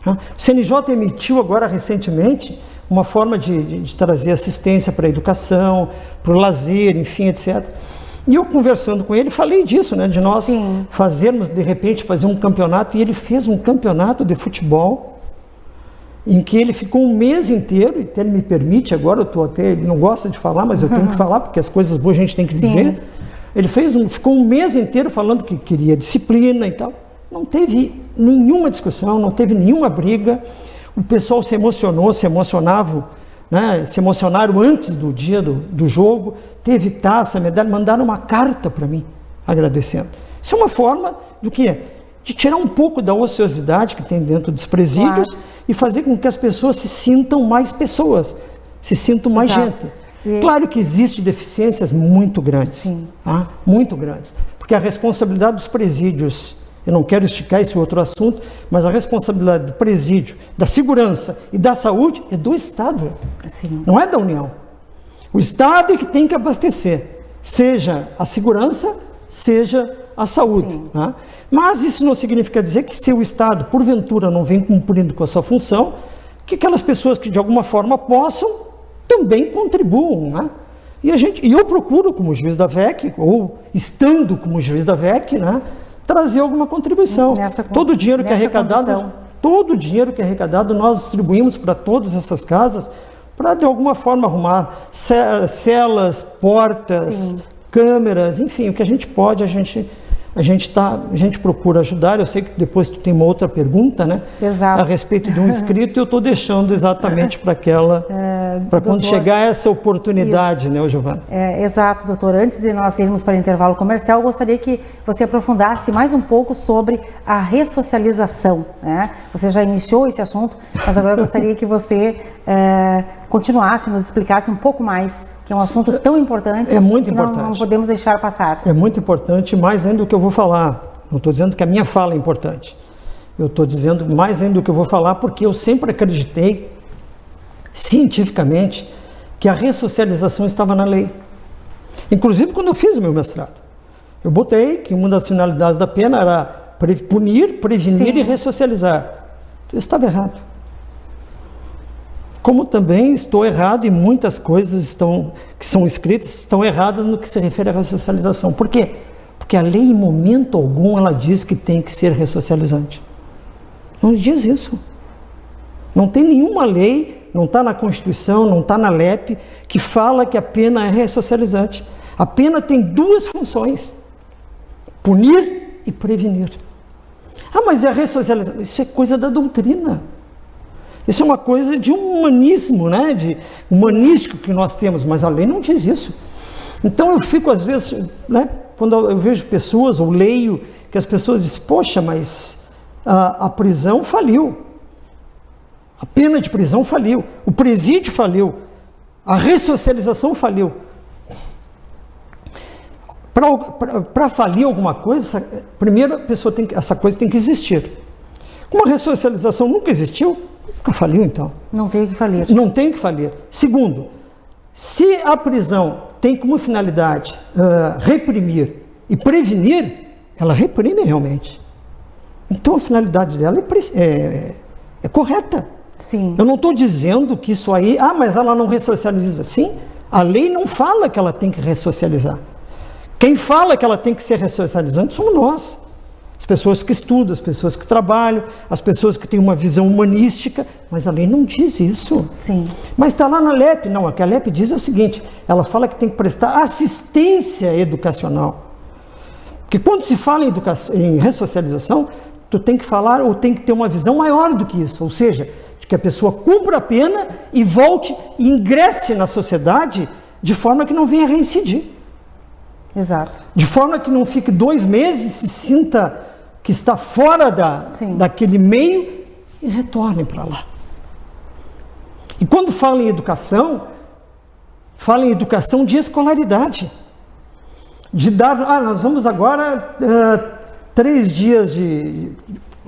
o CNJ emitiu agora recentemente uma forma de trazer assistência para a educação, para o lazer, enfim, etc. E eu conversando com ele, falei disso, né, de nós fazermos, de repente, fazer um campeonato, e ele fez um campeonato de futebol, em que ele ficou um mês inteiro, e até ele me permite, agora ele não gosta de falar, mas eu tenho que falar, porque as coisas boas a gente tem que dizer. Ele ficou um mês inteiro falando que queria disciplina e tal. Não teve nenhuma discussão, não teve nenhuma briga. O pessoal se emocionavam, né? Se emocionaram antes do dia do jogo. Teve taça, medalha, mandaram uma carta para mim, agradecendo. Isso é uma forma do quê? De tirar um pouco da ociosidade que tem dentro dos presídios e fazer com que as pessoas se sintam mais pessoas, se sintam mais gente. Claro que existem deficiências muito grandes, tá? Muito grandes, porque a responsabilidade dos presídios, eu não quero esticar esse outro assunto, mas a responsabilidade do presídio, da segurança e da saúde é do Estado, não é da União. O Estado é que tem que abastecer, seja a segurança, seja a saúde. Tá? Mas isso não significa dizer que se o Estado, porventura, não vem cumprindo com a sua função, que aquelas pessoas que de alguma forma possam, também contribuam, né? E eu procuro, como juiz da VEC, ou estando como juiz da VEC, né, trazer alguma contribuição. Todo o dinheiro que é arrecadado, nós distribuímos para todas essas casas, para de alguma forma arrumar celas, portas, câmeras, enfim, o que a gente pode, a gente procura ajudar. Eu sei que depois tu tem uma outra pergunta, né? Exato. A respeito de um inscrito, e eu estou deixando exatamente para quando chegar essa oportunidade, né, Giovana? Exato, doutor. Antes de nós irmos para o intervalo comercial, eu gostaria que você aprofundasse mais um pouco sobre a ressocialização, né? Você já iniciou esse assunto, mas agora eu gostaria que você continuasse, nos explicasse um pouco mais, que é um assunto tão importante. É muito importante. Não podemos deixar passar. É muito importante, mais ainda do que eu vou falar. Não estou dizendo que a minha fala é importante. Eu estou dizendo mais ainda do que eu vou falar, porque eu sempre acreditei, cientificamente, que a ressocialização estava na lei. Inclusive, quando eu fiz o meu mestrado, eu botei que uma das finalidades da pena era punir, prevenir e ressocializar. Eu estava errado. Como também estou errado em muitas coisas que são escritas, estão erradas no que se refere à ressocialização. Por quê? Porque a lei, em momento algum, ela diz que tem que ser ressocializante. Não diz isso. Não tem nenhuma lei, não está na Constituição, não está na LEP, que fala que a pena é ressocializante. A pena tem duas funções: punir e prevenir. Ah, mas é a ressocialização. Isso é coisa da doutrina. Isso é uma coisa de um humanismo, né? De humanístico que nós temos, mas a lei não diz isso. Então eu fico, às vezes, né? Quando eu vejo pessoas, ou leio, que as pessoas dizem, poxa, mas a prisão faliu. A pena de prisão faliu. O presídio faliu. A ressocialização faliu. Para falir alguma coisa, primeiro a pessoa essa coisa tem que existir. Como a ressocialização nunca existiu, nunca faliu, então. Não tem que falir. Não tem que falir. Segundo, se a prisão tem como finalidade reprimir e prevenir, ela reprime realmente. Então a finalidade dela é correta. Sim. Eu não estou dizendo que isso aí, mas ela não ressocializa. Sim, a lei não fala que ela tem que ressocializar. Quem fala que ela tem que ser ressocializante somos nós. As pessoas que estudam, as pessoas que trabalham, as pessoas que têm uma visão humanística, mas a lei não diz isso. Sim. Mas está lá na LEP. Não, o que a LEP diz é o seguinte, ela fala que tem que prestar assistência educacional. Porque quando se fala em ressocialização, tu tem que falar ou tem que ter uma visão maior do que isso, ou seja, de que a pessoa cumpra a pena e volte e ingresse na sociedade de forma que não venha reincidir. Exato. De forma que não fique 2 meses e se sinta que está fora daquele meio e retorne para lá. E quando fala em educação de escolaridade. De dar, nós vamos agora 3 dias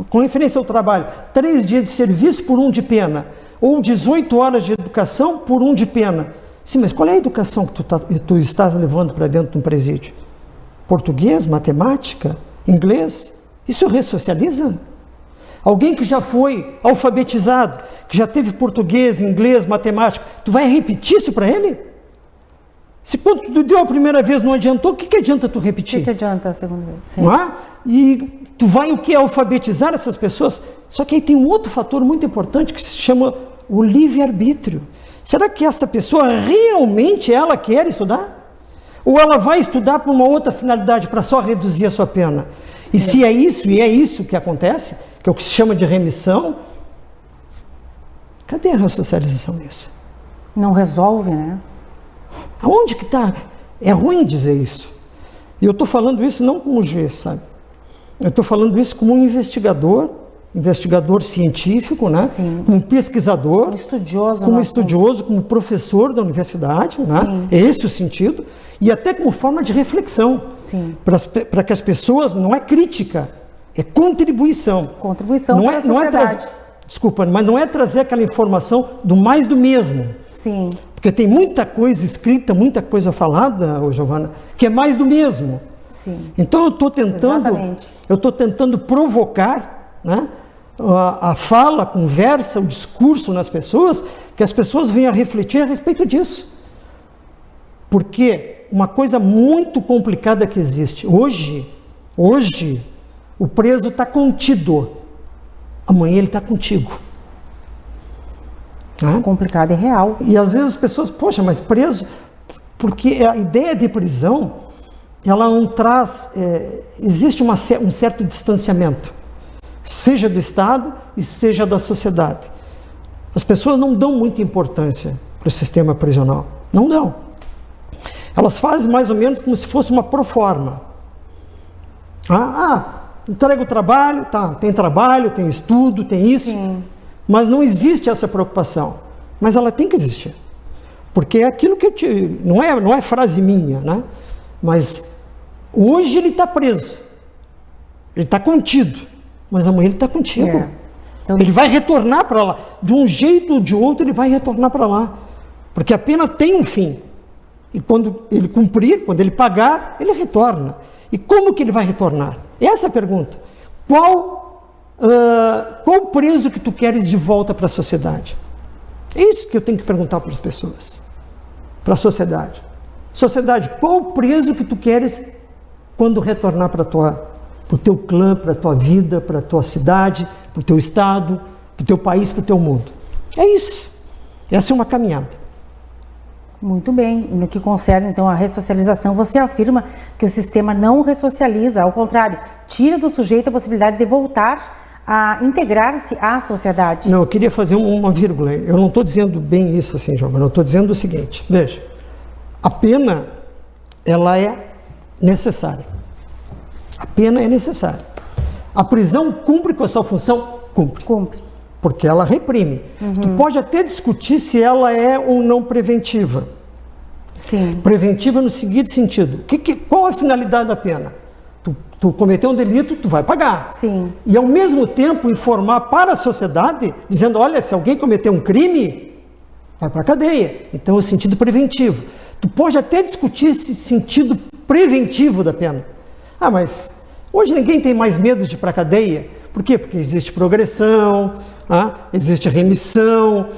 com referência ao trabalho, 3 dias de serviço por 1 de pena, ou 18 horas de educação por 1 de pena. Sim, mas qual é a educação que tu estás levando para dentro de um presídio? Português, matemática, inglês? Isso ressocializa? Alguém que já foi alfabetizado, que já teve português, inglês, matemática, tu vai repetir isso para ele? Se quando tu deu a primeira vez não adiantou, o que adianta tu repetir? O que adianta a segunda vez? Sim. Não é? E tu vai o que? Alfabetizar essas pessoas. Só que aí tem um outro fator muito importante que se chama o livre-arbítrio. Será que essa pessoa realmente ela quer estudar? Ou ela vai estudar para uma outra finalidade, para só reduzir a sua pena? Sim. E se é isso, e é isso que acontece, que é o que se chama de remissão, cadê a ressocialização nisso? Não resolve, né? Aonde que está? É ruim dizer isso. E eu estou falando isso não como juiz, sabe? Eu estou falando isso como um investigador científico, né? Sim. Como pesquisador, como estudioso, como professor da universidade, né? É esse o sentido. E até como forma de reflexão. Sim. Para que as pessoas, não é crítica, é contribuição. Contribuição para a sociedade. Desculpa, mas não é trazer aquela informação do mais do mesmo. Sim. Porque tem muita coisa escrita, muita coisa falada, Giovana, que é mais do mesmo. Sim. Então eu estou tentando provocar, né, a fala, a conversa, o discurso nas pessoas, que as pessoas venham a refletir a respeito disso. Porque uma coisa muito complicada que existe, hoje o preso está contido, amanhã ele está contigo. Complicado e real. E às vezes as pessoas, poxa, mas preso, porque a ideia de prisão, ela não traz, existe um certo distanciamento, seja do Estado e seja da sociedade. As pessoas não dão muita importância para o sistema prisional, não dão. Elas fazem mais ou menos como se fosse uma proforma. Entrega o trabalho, tá, tem trabalho, tem estudo, tem isso. Sim. Mas não existe essa preocupação. Mas ela tem que existir. Porque é aquilo que não é frase minha, né? Mas hoje ele está preso. Ele está contido. Mas amanhã ele está contigo. Então, ele vai retornar para lá. De um jeito ou de outro, ele vai retornar para lá. Porque a pena tem um fim. E quando ele cumprir, quando ele pagar, ele retorna. E como que ele vai retornar? Essa é a pergunta. Qual preso que tu queres de volta para a sociedade? É isso que eu tenho que perguntar para as pessoas. Para a sociedade. Sociedade, qual preso que tu queres quando retornar para o teu clã, para a tua vida, para a tua cidade, para o teu estado, para o teu país, para o teu mundo? É isso. Essa é uma caminhada. Muito bem. E no que concerne, então, a ressocialização, você afirma que o sistema não ressocializa, ao contrário, tira do sujeito a possibilidade de voltar a integrar-se à sociedade. Não, eu queria fazer uma vírgula. Eu não estou dizendo bem isso assim, Giovana. Eu estou dizendo o seguinte. Veja, a pena, ela é necessária. A pena é necessária. A prisão cumpre com a sua função? Cumpre. Porque ela reprime. Tu pode até discutir se ela é ou não preventiva. Sim. Preventiva no seguinte sentido. Qual a finalidade da pena? Tu cometeu um delito, tu vai pagar. Sim. E ao mesmo tempo informar para a sociedade, dizendo, olha, se alguém cometeu um crime, vai para a cadeia. Então é o sentido preventivo. Tu pode até discutir esse sentido preventivo da pena. Mas hoje ninguém tem mais medo de ir para a cadeia. Por quê? Porque existe progressão, existe remissão,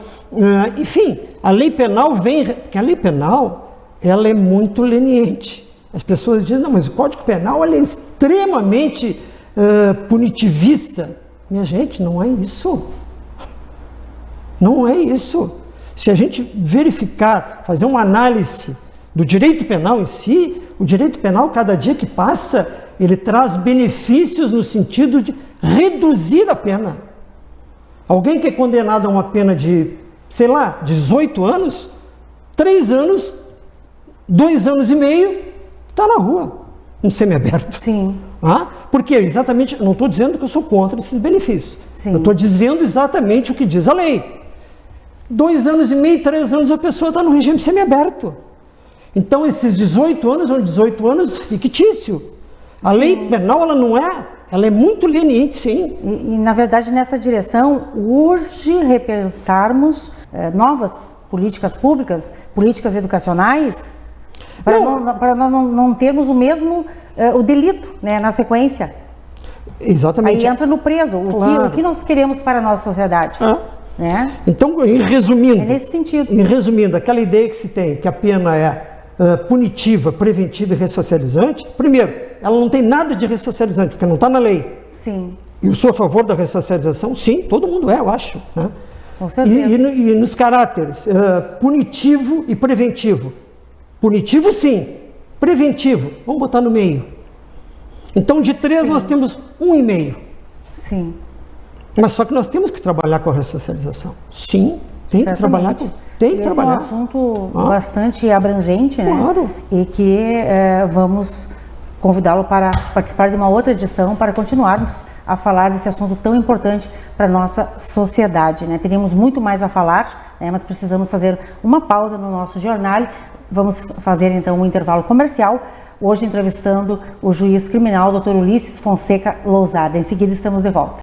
enfim, a lei penal porque a lei penal, ela é muito leniente. As pessoas dizem, não, mas o Código Penal ele é extremamente punitivista. Minha gente, não é isso. Não é isso. Se a gente verificar, fazer uma análise do direito penal em si, o direito penal, cada dia que passa, ele traz benefícios no sentido de reduzir a pena. Alguém que é condenado a uma pena de, 18 anos, 3 anos, 2 anos e meio, está na rua, um semiaberto. Sim. Porque exatamente, não estou dizendo que eu sou contra esses benefícios. Sim. Eu estou dizendo exatamente o que diz a lei. 2 anos e meio, 3 anos, a pessoa está no regime semiaberto. Então, esses 18 anos são 18 anos fictício. A lei penal, ela é muito leniente, sim. E na verdade, nessa direção, urge repensarmos novas políticas públicas, políticas educacionais, para não termos o mesmo, o delito, né, na sequência. Exatamente. Aí entra no preso. O que nós queremos para a nossa sociedade? Né? Então, resumindo... É nesse sentido. Resumindo, aquela ideia que se tem, que a pena é punitiva, preventiva e ressocializante, primeiro, ela não tem nada de ressocializante, porque não está na lei. Sim. E eu sou a favor da ressocialização? Sim, todo mundo é, eu acho. Né? Com certeza. E nos caráteres, punitivo e preventivo. Punitivo, sim. Preventivo, vamos botar no meio. Então, de 3, nós temos 1,5. Sim. Mas só que nós temos que trabalhar com a ressocialização. Sim, tem que trabalhar com... Tem que trabalhar. Esse é um assunto bastante abrangente, né? Claro. E que vamos convidá-lo para participar de uma outra edição para continuarmos a falar desse assunto tão importante para a nossa sociedade, né? Teríamos muito mais a falar, né? Mas precisamos fazer uma pausa no nosso jornal. Vamos fazer então um intervalo comercial, hoje entrevistando o juiz criminal Dr. Ulisses Fonseca Lousada. Em seguida estamos de volta.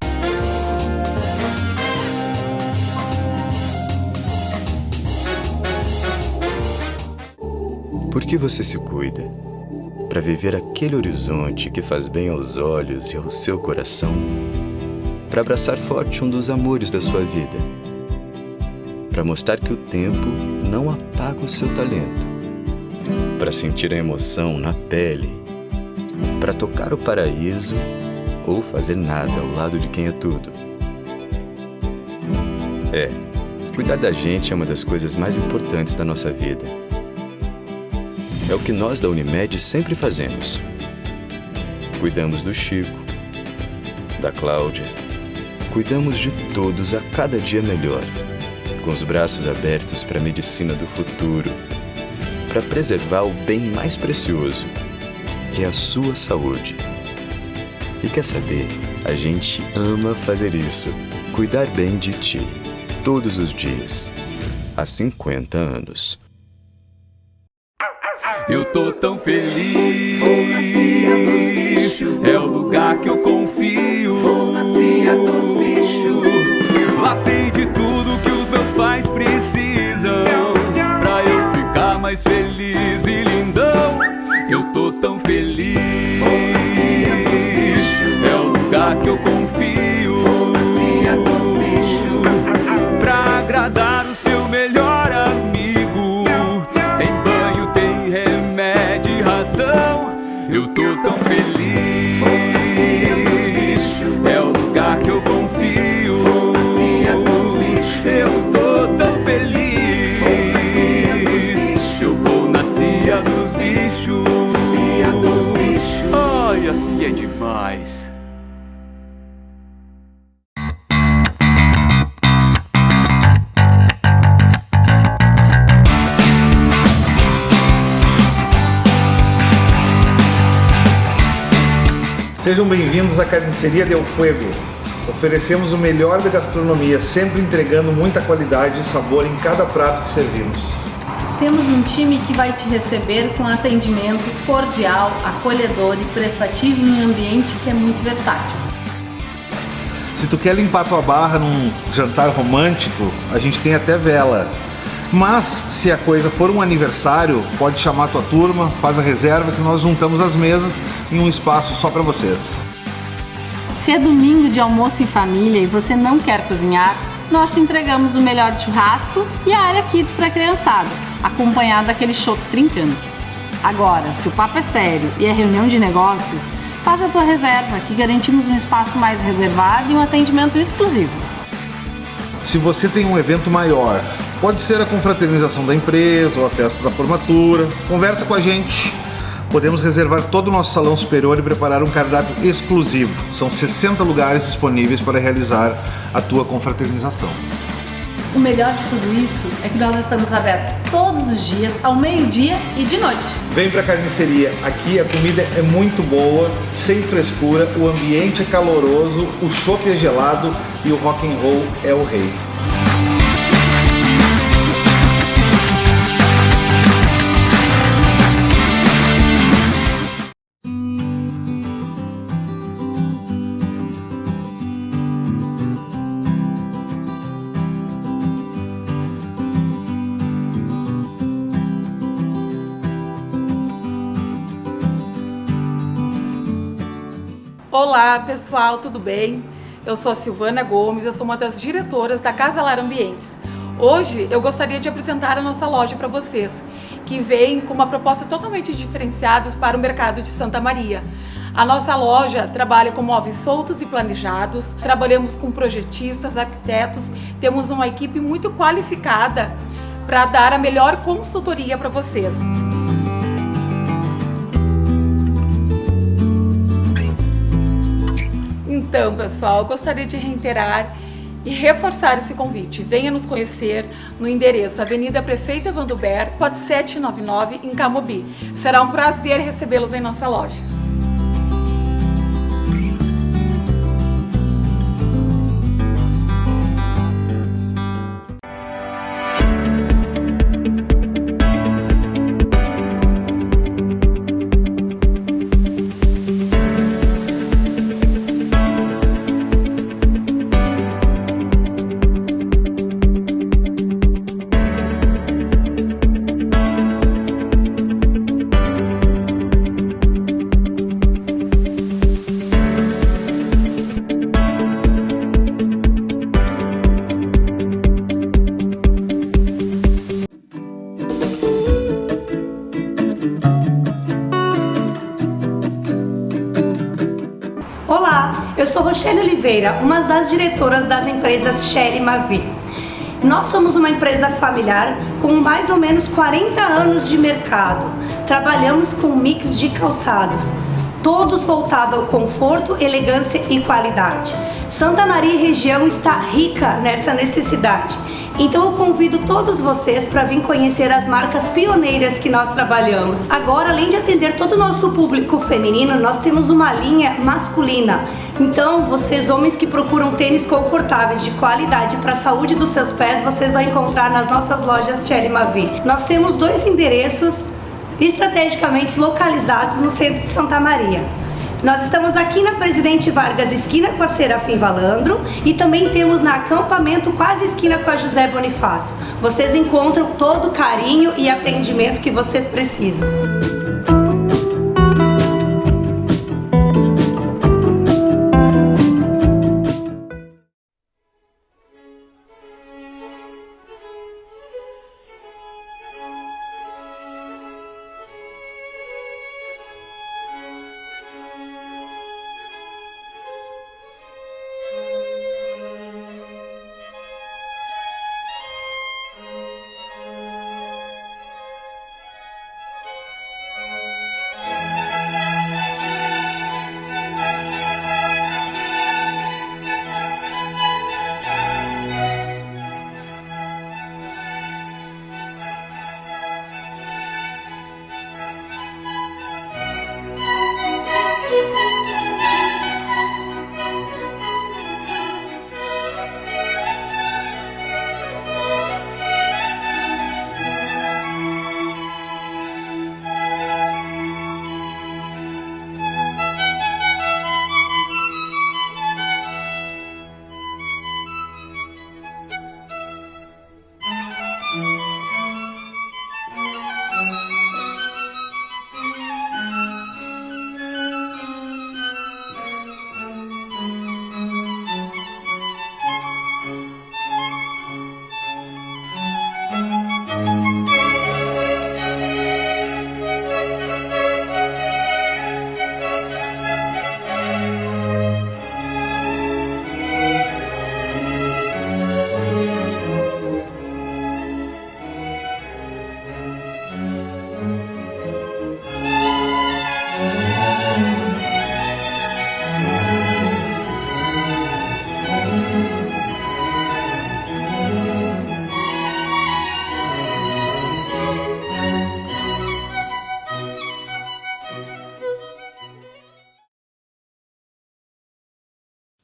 Por que você se cuida? Para viver aquele horizonte que faz bem aos olhos e ao seu coração? Para abraçar forte um dos amores da sua vida? Para mostrar que o tempo não apaga o seu talento? Para sentir a emoção na pele? Para tocar o paraíso ou fazer nada ao lado de quem é tudo? Cuidar da gente é uma das coisas mais importantes da nossa vida. É o que nós da Unimed sempre fazemos. Cuidamos do Chico, da Cláudia, cuidamos de todos a cada dia melhor, com os braços abertos para a medicina do futuro, para preservar o bem mais precioso, que é a sua saúde. E quer saber? A gente ama fazer isso, cuidar bem de ti, todos os dias, há 50 anos. Eu tô tão feliz, é o lugar que eu confio. Lá tem de tudo que os meus pais precisam, pra eu ficar mais feliz e lindão. Eu tô tão feliz, é o lugar que eu confio, pra agradar o seu melhor amigo. Eu tô tão feliz, é o lugar que eu confio. Eu tô tão feliz, eu vou na cia dos bichos. Ai, assim é demais. Sejam bem-vindos à Carniceria Del Fuego. Oferecemos o melhor da gastronomia, sempre entregando muita qualidade e sabor em cada prato que servimos. Temos um time que vai te receber com atendimento cordial, acolhedor e prestativo em um ambiente que é muito versátil. Se tu quer limpar tua barra num jantar romântico, a gente tem até vela. Mas, se a coisa for um aniversário, pode chamar a tua turma, faz a reserva que nós juntamos as mesas em um espaço só para vocês. Se é domingo de almoço em família e você não quer cozinhar, nós te entregamos o melhor churrasco e a área Kids para a criançada, acompanhado daquele chopp trincando. Agora, se o papo é sério e é reunião de negócios, faz a tua reserva que garantimos um espaço mais reservado e um atendimento exclusivo. Se você tem um evento maior, pode ser a confraternização da empresa ou a festa da formatura, conversa com a gente. Podemos reservar todo o nosso salão superior e preparar um cardápio exclusivo. São 60 lugares disponíveis para realizar a tua confraternização. O melhor de tudo isso é que nós estamos abertos todos os dias, ao meio-dia e de noite. Vem pra Carniceria, aqui a comida é muito boa, sem frescura, o ambiente é caloroso, o chopp é gelado e o rock and roll é o rei. Olá pessoal, tudo bem? Eu sou a Silvana Gomes, eu sou uma das diretoras da Casa Lar Ambientes. Hoje eu gostaria de apresentar a nossa loja para vocês, que vem com uma proposta totalmente diferenciada para o mercado de Santa Maria. A nossa loja trabalha com móveis soltos e planejados, trabalhamos com projetistas, arquitetos, temos uma equipe muito qualificada para dar a melhor consultoria para vocês. Então, pessoal, eu gostaria de reiterar e reforçar esse convite. Venha nos conhecer no endereço Avenida Prefeito Evandro Ber, 4799, em Camobi. Será um prazer recebê-los em nossa loja. Olá, eu sou Rochelle Oliveira, uma das diretoras das empresas Shelly Mavi. Nós somos uma empresa familiar com mais ou menos 40 anos de mercado. Trabalhamos com um mix de calçados, todos voltados ao conforto, elegância e qualidade. Santa Maria e região está rica nessa necessidade. Então eu convido todos vocês para vir conhecer as marcas pioneiras que nós trabalhamos. Agora, além de atender todo o nosso público feminino, nós temos uma linha masculina. Então, vocês homens que procuram tênis confortáveis de qualidade para a saúde dos seus pés, vocês vão encontrar nas nossas lojas Shelly Mavi. Nós temos 2 endereços estrategicamente localizados no centro de Santa Maria. Nós estamos aqui na Presidente Vargas, esquina com a Serafim Valandro, e também temos na Acampamento, quase esquina com a José Bonifácio. Vocês encontram todo o carinho e atendimento que vocês precisam.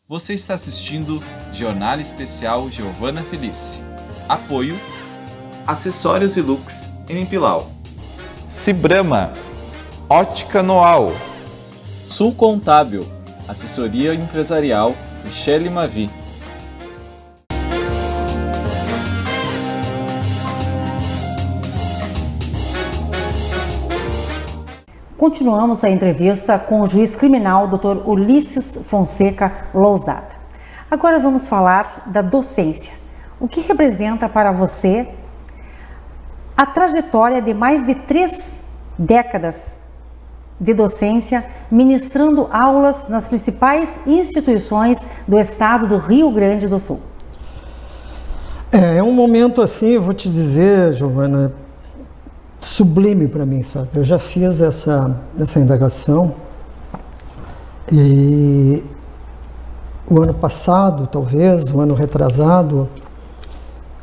Você está assistindo Jornal Especial Giovana Felice. Apoio Acessórios e Looks em Pilau. Cibrama, Ótica Noal. Sul Contábil, Assessoria Empresarial e Shelly Mavi. Continuamos a entrevista com o juiz criminal Dr. Ulisses Fonseca Lousada. Agora vamos falar da docência. O que representa para você a trajetória de mais de 3 décadas de docência, ministrando aulas nas principais instituições do estado do Rio Grande do Sul. É um momento assim, eu vou te dizer, Giovana, sublime para mim, sabe? Eu já fiz essa indagação e o ano passado, talvez, o ano retrasado,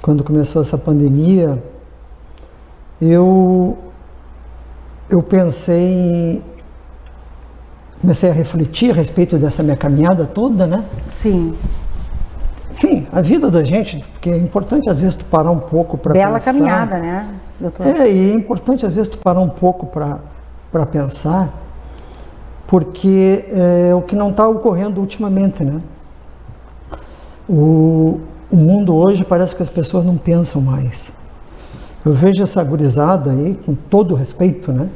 quando começou essa pandemia, eu comecei a refletir a respeito dessa minha caminhada toda, né? Sim. Enfim, a vida da gente, porque é importante às vezes tu parar um pouco para pensar. Bela caminhada, né, doutor? E é importante às vezes tu parar um pouco para pensar, porque é o que não está ocorrendo ultimamente, né? O mundo hoje parece que as pessoas não pensam mais. Eu vejo essa gurizada aí, com todo respeito, né?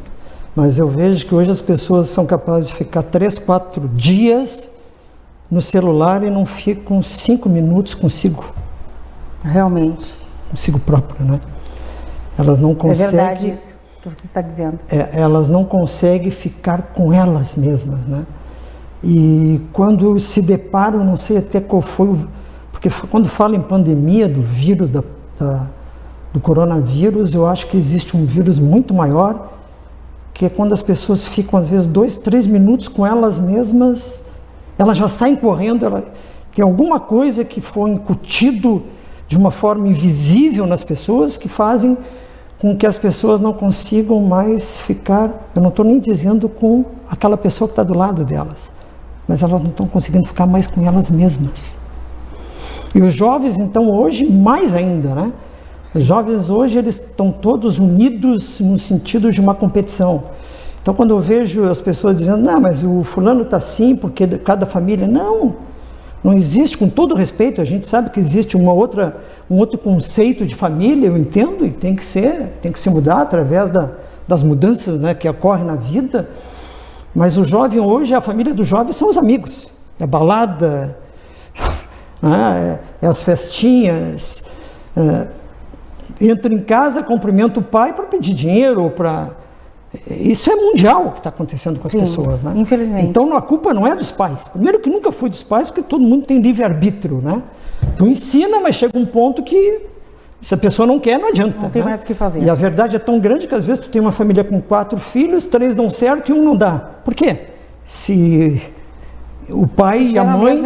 Mas eu vejo que hoje as pessoas são capazes de ficar 3, 4 dias no celular e não ficam 5 minutos consigo. Realmente. Consigo próprio, né? Elas não conseguem... É verdade isso que você está dizendo. Elas não conseguem ficar com elas mesmas, né? E quando se deparam, não sei até qual foi o... Porque quando fala em pandemia do vírus, do coronavírus, eu acho que existe um vírus muito maior, que é quando as pessoas ficam, às vezes, 2, 3 minutos com elas mesmas, elas já saem correndo, tem alguma coisa que foi incutido de uma forma invisível nas pessoas, que fazem com que as pessoas não consigam mais ficar, eu não estou nem dizendo com aquela pessoa que está do lado delas, mas elas não estão conseguindo ficar mais com elas mesmas. E os jovens, então, hoje, mais ainda, né? Os jovens hoje, eles estão todos unidos no sentido de uma competição. Então, quando eu vejo as pessoas dizendo, não, mas o fulano está assim, porque cada família... Não existe, com todo respeito, a gente sabe que existe um outro conceito de família, eu entendo, e tem que se mudar através das mudanças, né, que ocorrem na vida. Mas o jovem hoje, a família do jovem são os amigos. É a balada, é as festinhas... entra em casa, cumprimenta o pai para pedir dinheiro ou para... Isso é mundial o que está acontecendo com as pessoas, né? Infelizmente. Então a culpa não é dos pais. Primeiro que nunca foi dos pais, porque todo mundo tem livre-arbítrio, né? Tu ensina, mas chega um ponto que se a pessoa não quer, não adianta. Não tem mais o que fazer. E a verdade é tão grande que às vezes tu tem uma família com 4 filhos, 3 dão certo e 1 não dá. Por quê? Se o pai e a mãe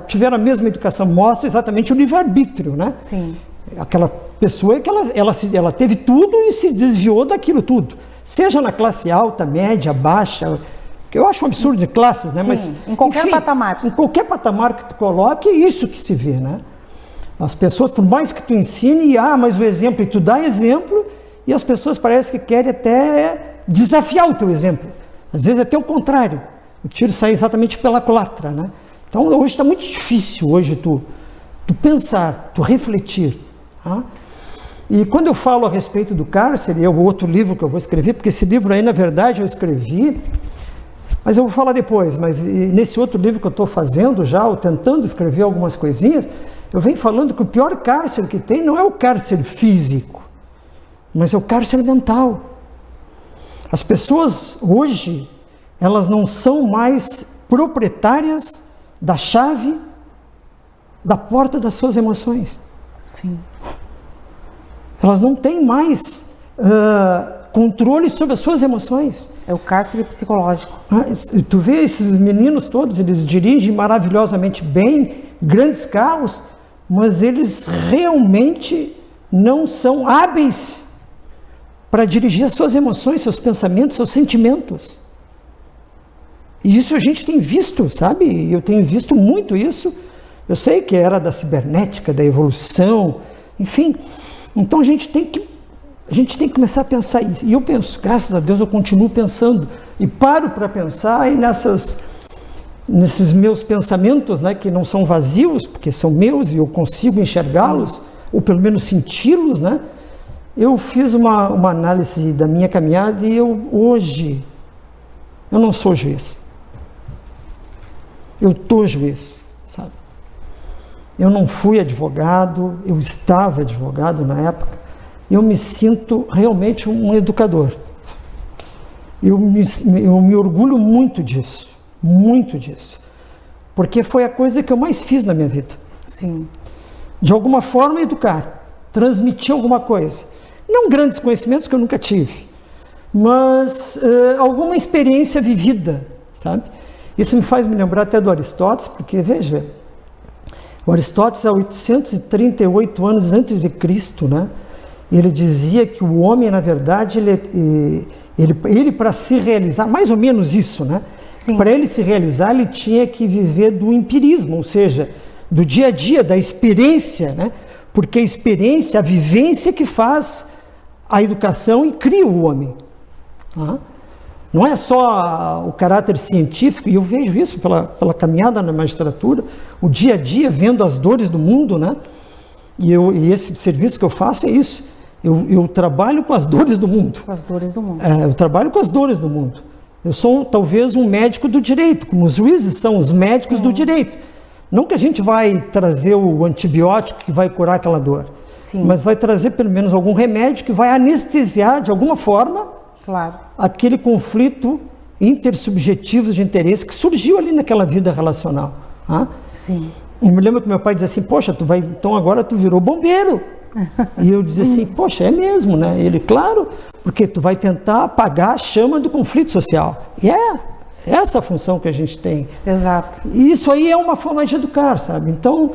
tiveram a mesma educação, mostra exatamente o livre-arbítrio, né? Sim. Aquela pessoa que ela teve tudo e se desviou daquilo tudo. Seja na classe alta, média, baixa, que eu acho um absurdo de classes, né? Sim, mas em qualquer patamar. Em qualquer patamar que tu coloque, é isso que se vê, né? As pessoas, por mais que tu ensine, mas o exemplo, e tu dá exemplo, e as pessoas parecem que querem até desafiar o teu exemplo. Às vezes até o contrário. O tiro sai exatamente pela culatra, né? Então hoje está muito difícil, hoje tu pensar, tu refletir. Tá? E quando eu falo a respeito do cárcere, é o outro livro que eu vou escrever, porque esse livro aí, na verdade, eu escrevi, mas eu vou falar depois, mas nesse outro livro que eu estou fazendo já, ou tentando escrever algumas coisinhas, eu venho falando que o pior cárcere que tem não é o cárcere físico, mas é o cárcere mental. As pessoas hoje, elas não são mais proprietárias da chave da porta das suas emoções. Sim. Elas não têm mais controle sobre as suas emoções. É o cárcere psicológico. Tu vê esses meninos todos, eles dirigem maravilhosamente bem, grandes carros, mas eles realmente não são hábeis para dirigir as suas emoções, seus pensamentos, seus sentimentos. E isso a gente tem visto, sabe? Eu tenho visto muito isso. Eu sei que era da cibernética, da evolução, enfim. Então a gente tem que começar a pensar isso. E eu penso, graças a Deus eu continuo pensando. E paro para pensar e nesses meus pensamentos, né, que não são vazios, porque são meus e eu consigo enxergá-los, ou pelo menos senti-los, né? Eu fiz uma análise da minha caminhada e hoje, eu não sou juiz. Eu estou juiz, sabe? Eu não fui advogado, eu estava advogado na época, eu me sinto realmente um educador. Eu me orgulho muito disso, porque foi a coisa que eu mais fiz na minha vida. Sim. De alguma forma educar, transmitir alguma coisa. Não grandes conhecimentos que eu nunca tive, mas alguma experiência vivida, sabe? Isso me faz me lembrar até do Aristóteles, porque veja, o Aristóteles há 838 anos antes de Cristo, né? Ele dizia que o homem, na verdade, ele para se realizar, mais ou menos isso, né? Para ele se realizar, ele tinha que viver do empirismo, ou seja, do dia a dia, da experiência, né? Porque a experiência, a vivência que faz a educação e cria o homem. Tá? Não é só o caráter científico, e eu vejo isso pela caminhada na magistratura, o dia a dia, vendo as dores do mundo, né? E esse serviço que eu faço é isso. Eu trabalho com as dores do mundo. Com as dores do mundo. Eu trabalho com as dores do mundo. Eu sou talvez um médico do direito, como os juízes são os médicos do direito. Não que a gente vai trazer o antibiótico que vai curar aquela dor, mas vai trazer pelo menos algum remédio que vai anestesiar de alguma forma aquele conflito intersubjetivo de interesse que surgiu ali naquela vida relacional. Sim. Eu me lembro que meu pai dizia assim, poxa, então agora tu virou bombeiro. E eu dizia assim, poxa, é mesmo, né? Ele, claro, porque tu vai tentar apagar a chama do conflito social. E é essa a função que a gente tem. Exato. E isso aí é uma forma de educar, sabe? Então,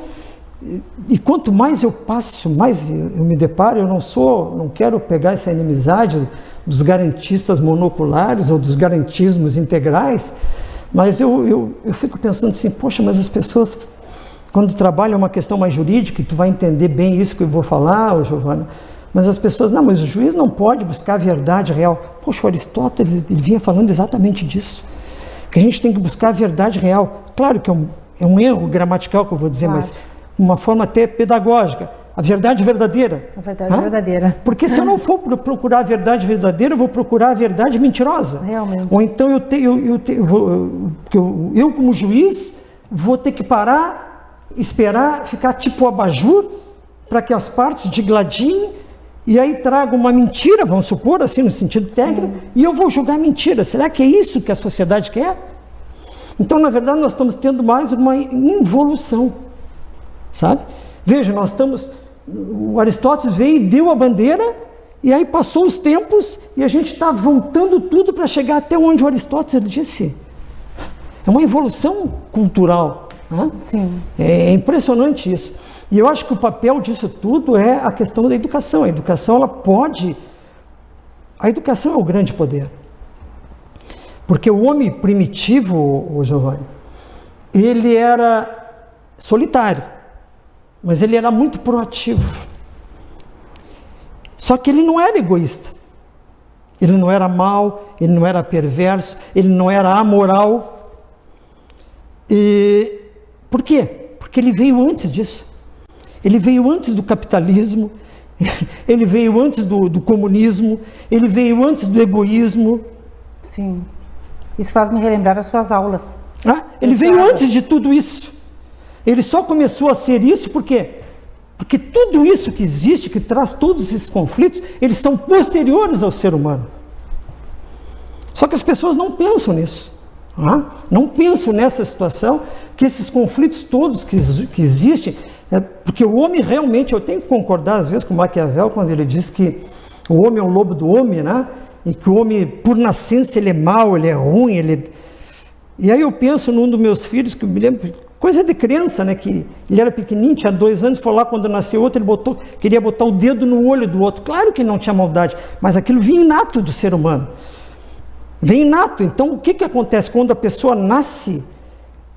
e quanto mais eu passo, mais eu me deparo, eu não quero pegar essa inimizade dos garantistas monoculares ou dos garantismos integrais, mas eu fico pensando assim, poxa, mas as pessoas, quando trabalham uma questão mais jurídica, e tu vai entender bem isso que eu vou falar, Giovana, mas as pessoas, não, mas o juiz não pode buscar a verdade real. Poxa, o Aristóteles, ele vinha falando exatamente disso, que a gente tem que buscar a verdade real. Claro que é um erro gramatical que eu vou dizer, mas uma forma até pedagógica. A verdade verdadeira. A verdade verdadeira. Porque se eu não for procurar a verdade verdadeira, eu vou procurar a verdade mentirosa. Realmente. Ou então eu como juiz, vou ter que parar, esperar, ficar tipo abajur, para que as partes digladiem, e aí trago uma mentira, vamos supor, assim, no sentido técnico, e eu vou julgar mentira. Será que é isso que a sociedade quer? Então, na verdade, nós estamos tendo mais uma involução, sabe? Veja, o Aristóteles veio e deu a bandeira, e aí passou os tempos, e a gente está voltando tudo para chegar até onde o Aristóteles disse. É uma evolução cultural. Né? Sim. É impressionante isso. E eu acho que o papel disso tudo é a questão da educação. A educação, a educação é o grande poder. Porque o homem primitivo, Giovanni, ele era solitário, mas ele era muito proativo. Só que ele não era egoísta. Ele não era mau, ele não era perverso, ele não era amoral. E por quê? Porque ele veio antes disso. Ele veio antes do capitalismo, ele veio antes do comunismo, ele veio antes do egoísmo. Sim. Isso faz me relembrar as suas aulas. Ele veio antes de tudo isso. Ele só começou a ser isso por quê? Porque tudo isso que existe, que traz todos esses conflitos, eles são posteriores ao ser humano. Só que as pessoas não pensam nisso. Não pensam nessa situação, que esses conflitos todos que existem, porque o homem realmente, eu tenho que concordar às vezes com Maquiavel, quando ele diz que o homem é o lobo do homem, né? E que o homem, por nascença, ele é mau, ele é ruim, E aí eu penso num dos meus filhos, que eu me lembro, coisa de criança, né? Que ele era pequenininho, tinha 2 anos, foi lá, quando nasceu outro, ele queria botar o dedo no olho do outro. Claro que não tinha maldade, mas aquilo vinha inato do ser humano. Vem inato. Então, o que acontece? Quando a pessoa nasce,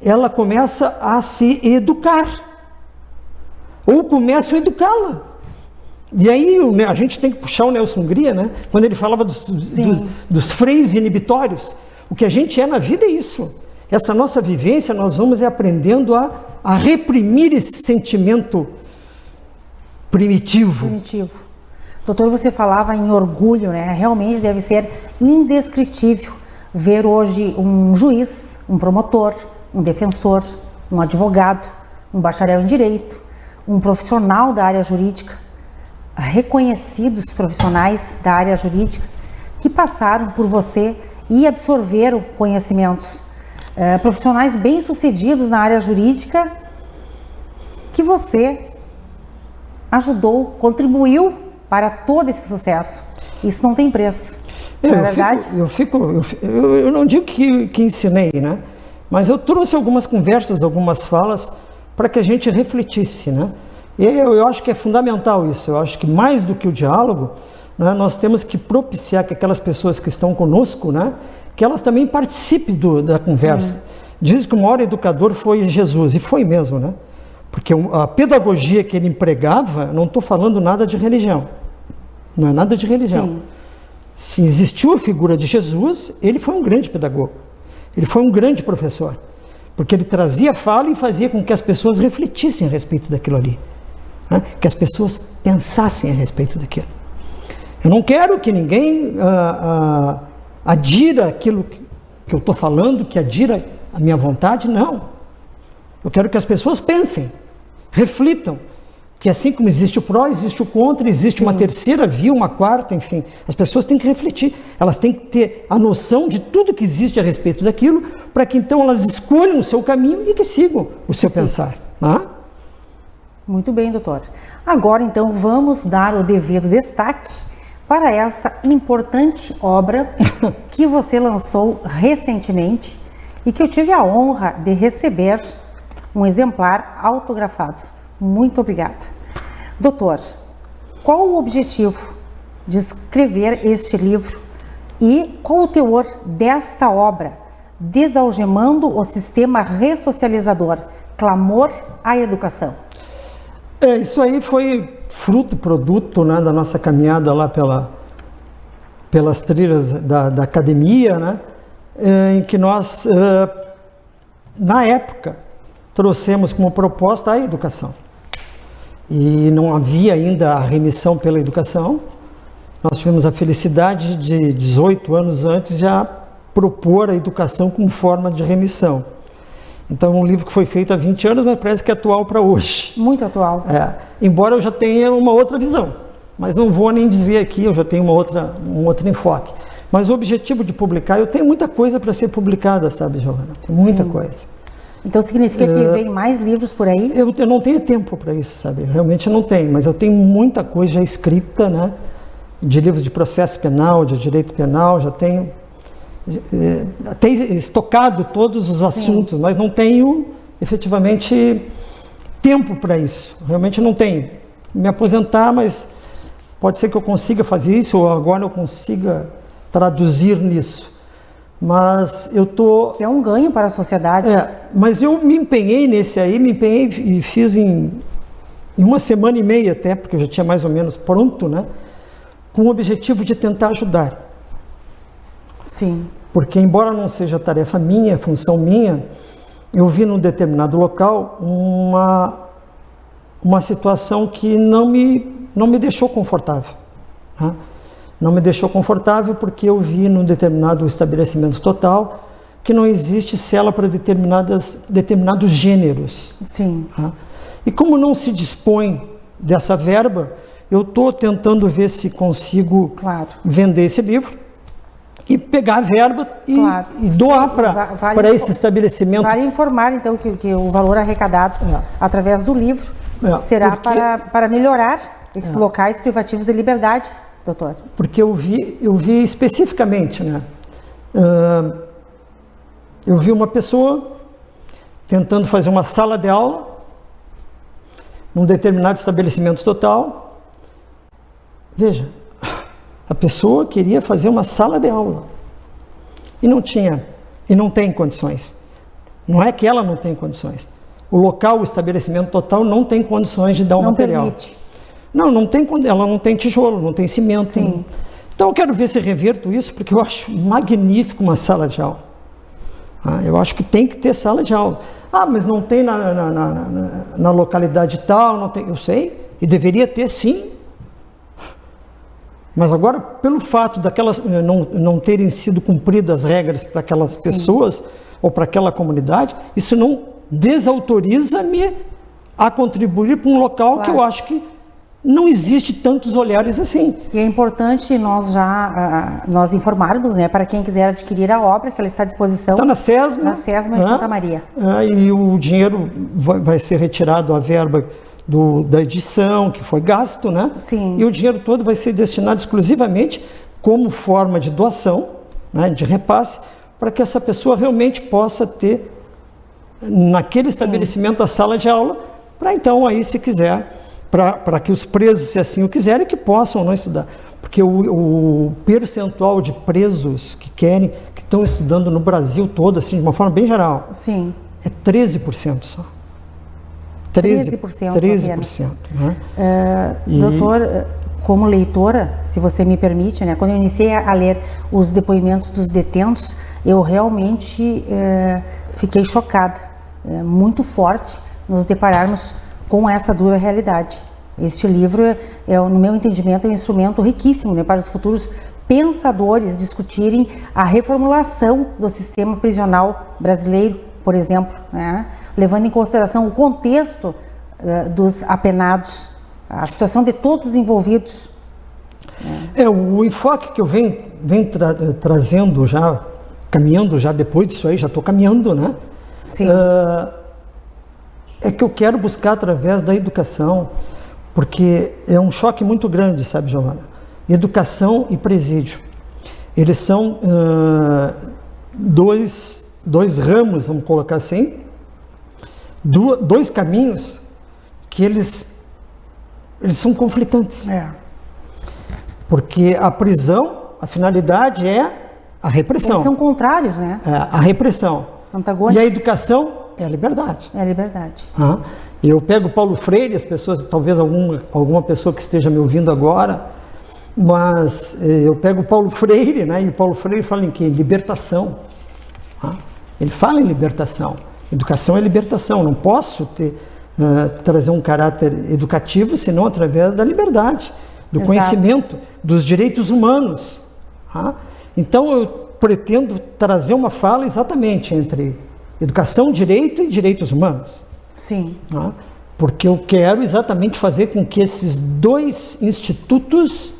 ela começa a se educar. Ou começa a educá-la. E aí a gente tem que puxar o Nelson Hungria, né? Quando ele falava dos freios inibitórios. O que a gente é na vida é isso. Essa nossa vivência, nós vamos aprendendo a reprimir esse sentimento primitivo. Doutor, você falava em orgulho, né? Realmente deve ser indescritível ver hoje um juiz, um promotor, um defensor, um advogado, um bacharel em direito, um profissional da área jurídica, reconhecidos profissionais da área jurídica que passaram por você e absorveram conhecimentos. Profissionais bem-sucedidos na área jurídica que você ajudou, contribuiu para todo esse sucesso. Isso não tem preço, não é verdade? Eu não digo que ensinei, né? Mas eu trouxe algumas conversas, algumas falas para que a gente refletisse, né? E eu acho que é fundamental isso. Eu acho que mais do que o diálogo, né, nós temos que propiciar que aquelas pessoas que estão conosco, né, que elas também participem da conversa. Sim. Diz que o maior educador foi Jesus, e foi mesmo, né? Porque a pedagogia que ele empregava, não estou falando nada de religião. Não é nada de religião. Sim. Se existiu a figura de Jesus, ele foi um grande pedagogo. Ele foi um grande professor. Porque ele trazia fala e fazia com que as pessoas refletissem a respeito daquilo ali. Né? Que as pessoas pensassem a respeito daquilo. Eu não quero que ninguém adira aquilo que eu estou falando, que adira a minha vontade, não. Eu quero que as pessoas pensem, reflitam, que assim como existe o pró, existe o contra, existe uma terceira via, uma quarta, enfim. As pessoas têm que refletir, elas têm que ter a noção de tudo que existe a respeito daquilo, para que então elas escolham o seu caminho e que sigam o seu pensar. Né? Muito bem, doutor. Agora então vamos dar o devido destaque para esta importante obra que você lançou recentemente e que eu tive a honra de receber um exemplar autografado. Muito obrigada. Doutor, qual o objetivo de escrever este livro e qual o teor desta obra, Desalgemando o Sistema Ressocializador, Clamor à Educação? Isso aí foi produto, né, da nossa caminhada lá pelas trilhas da academia, né, em que nós, na época, trouxemos como proposta a educação. E não havia ainda a remissão pela educação. Nós tivemos a felicidade de 18 anos antes já propor a educação como forma de remissão. Então, um livro que foi feito há 20 anos, mas parece que é atual para hoje. Muito atual. Embora eu já tenha uma outra visão, mas não vou nem dizer aqui, eu já tenho um outro enfoque. Mas o objetivo de publicar, eu tenho muita coisa para ser publicada, sabe, Giovana? Tem muita coisa. Então significa que vem mais livros por aí? Eu não tenho tempo para isso, sabe? Realmente não tenho, mas eu tenho muita coisa já escrita, né? De livros de processo penal, de direito penal, já tenho até estocado todos os assuntos, mas não tenho efetivamente tempo para isso. Realmente não tenho. Me aposentar, mas pode ser que eu consiga fazer isso, ou agora eu consiga traduzir nisso. Mas eu tô... Que é um ganho para a sociedade. Mas eu me empenhei e fiz em 1 semana e meia até, porque eu já tinha mais ou menos pronto, né? Com o objetivo de tentar ajudar. Sim. Porque embora não seja tarefa minha, função minha, eu vi num determinado local uma situação que não me deixou confortável. Né? Não me deixou confortável porque eu vi num determinado estabelecimento total que não existe cela para determinados gêneros. Sim. Tá? E como não se dispõe dessa verba, eu estou tentando ver se consigo vender esse livro e pegar a verba e doar para esse estabelecimento. Vale informar então que o valor arrecadado através do livro será para melhorar esses locais privativos de liberdade. Doutor? Porque eu vi especificamente, né? Eu vi uma pessoa tentando fazer uma sala de aula num determinado estabelecimento total. Veja, a pessoa queria fazer uma sala de aula e não tinha, e não tem condições. Não é que ela não tem condições. O local, o estabelecimento total não tem condições de dar o material. Permite. Não tem, ela não tem tijolo, não tem cimento. Sim. Então eu quero ver se reverto isso, porque eu acho magnífico uma sala de aula. Eu acho que tem que ter sala de aula. Mas não tem na localidade tal, não tem. Eu sei, e deveria ter sim. Mas agora, pelo fato daquelas não terem sido cumpridas as regras para aquelas pessoas ou para aquela comunidade, isso não desautoriza-me a contribuir para um local que eu acho que não existe tantos olhares assim. E é importante nós informarmos, né, para quem quiser adquirir a obra, que ela está à disposição. Está na SESMA. Na SESMA em Santa Maria. E o dinheiro vai ser retirado, a verba da edição que foi gasto, né? Sim. E o dinheiro todo vai ser destinado exclusivamente como forma de doação, né, de repasse, para que essa pessoa realmente possa ter naquele estabelecimento a sala de aula, para então aí, se quiser, para que os presos, se assim o quiserem, que possam não estudar. Porque o percentual de presos que estão estudando no Brasil todo, assim, de uma forma bem geral, sim, é 13% só. 13%. Né? Doutor, como leitora, se você me permite, né, quando eu iniciei a ler os depoimentos dos detentos, eu realmente fiquei chocada. É muito forte nos depararmos com essa dura realidade. Este livro, no meu entendimento, é um instrumento riquíssimo, né, para os futuros pensadores discutirem a reformulação do sistema prisional brasileiro, por exemplo, né, levando em consideração o contexto dos apenados, a situação de todos os envolvidos. O enfoque que eu venho trazendo já, caminhando já depois disso aí, já estou caminhando, né? Sim. É que eu quero buscar através da educação, porque é um choque muito grande, sabe, Giovana? Educação e presídio. Eles são dois ramos, vamos colocar assim, dois caminhos que eles são conflitantes. Porque a prisão, a finalidade é a repressão. Eles são contrários, né? A repressão. Antagônicos. E a educação é a liberdade. É a liberdade. Eu pego Paulo Freire, as pessoas, talvez alguma pessoa que esteja me ouvindo agora, mas eu pego Paulo Freire, né? E o Paulo Freire fala em quê? Libertação. Ele fala em libertação. Educação é libertação. Não posso trazer um caráter educativo senão através da liberdade, do conhecimento, dos direitos humanos. Então eu pretendo trazer uma fala exatamente entre educação, direito e direitos humanos. Sim. Porque eu quero exatamente fazer com que esses dois institutos,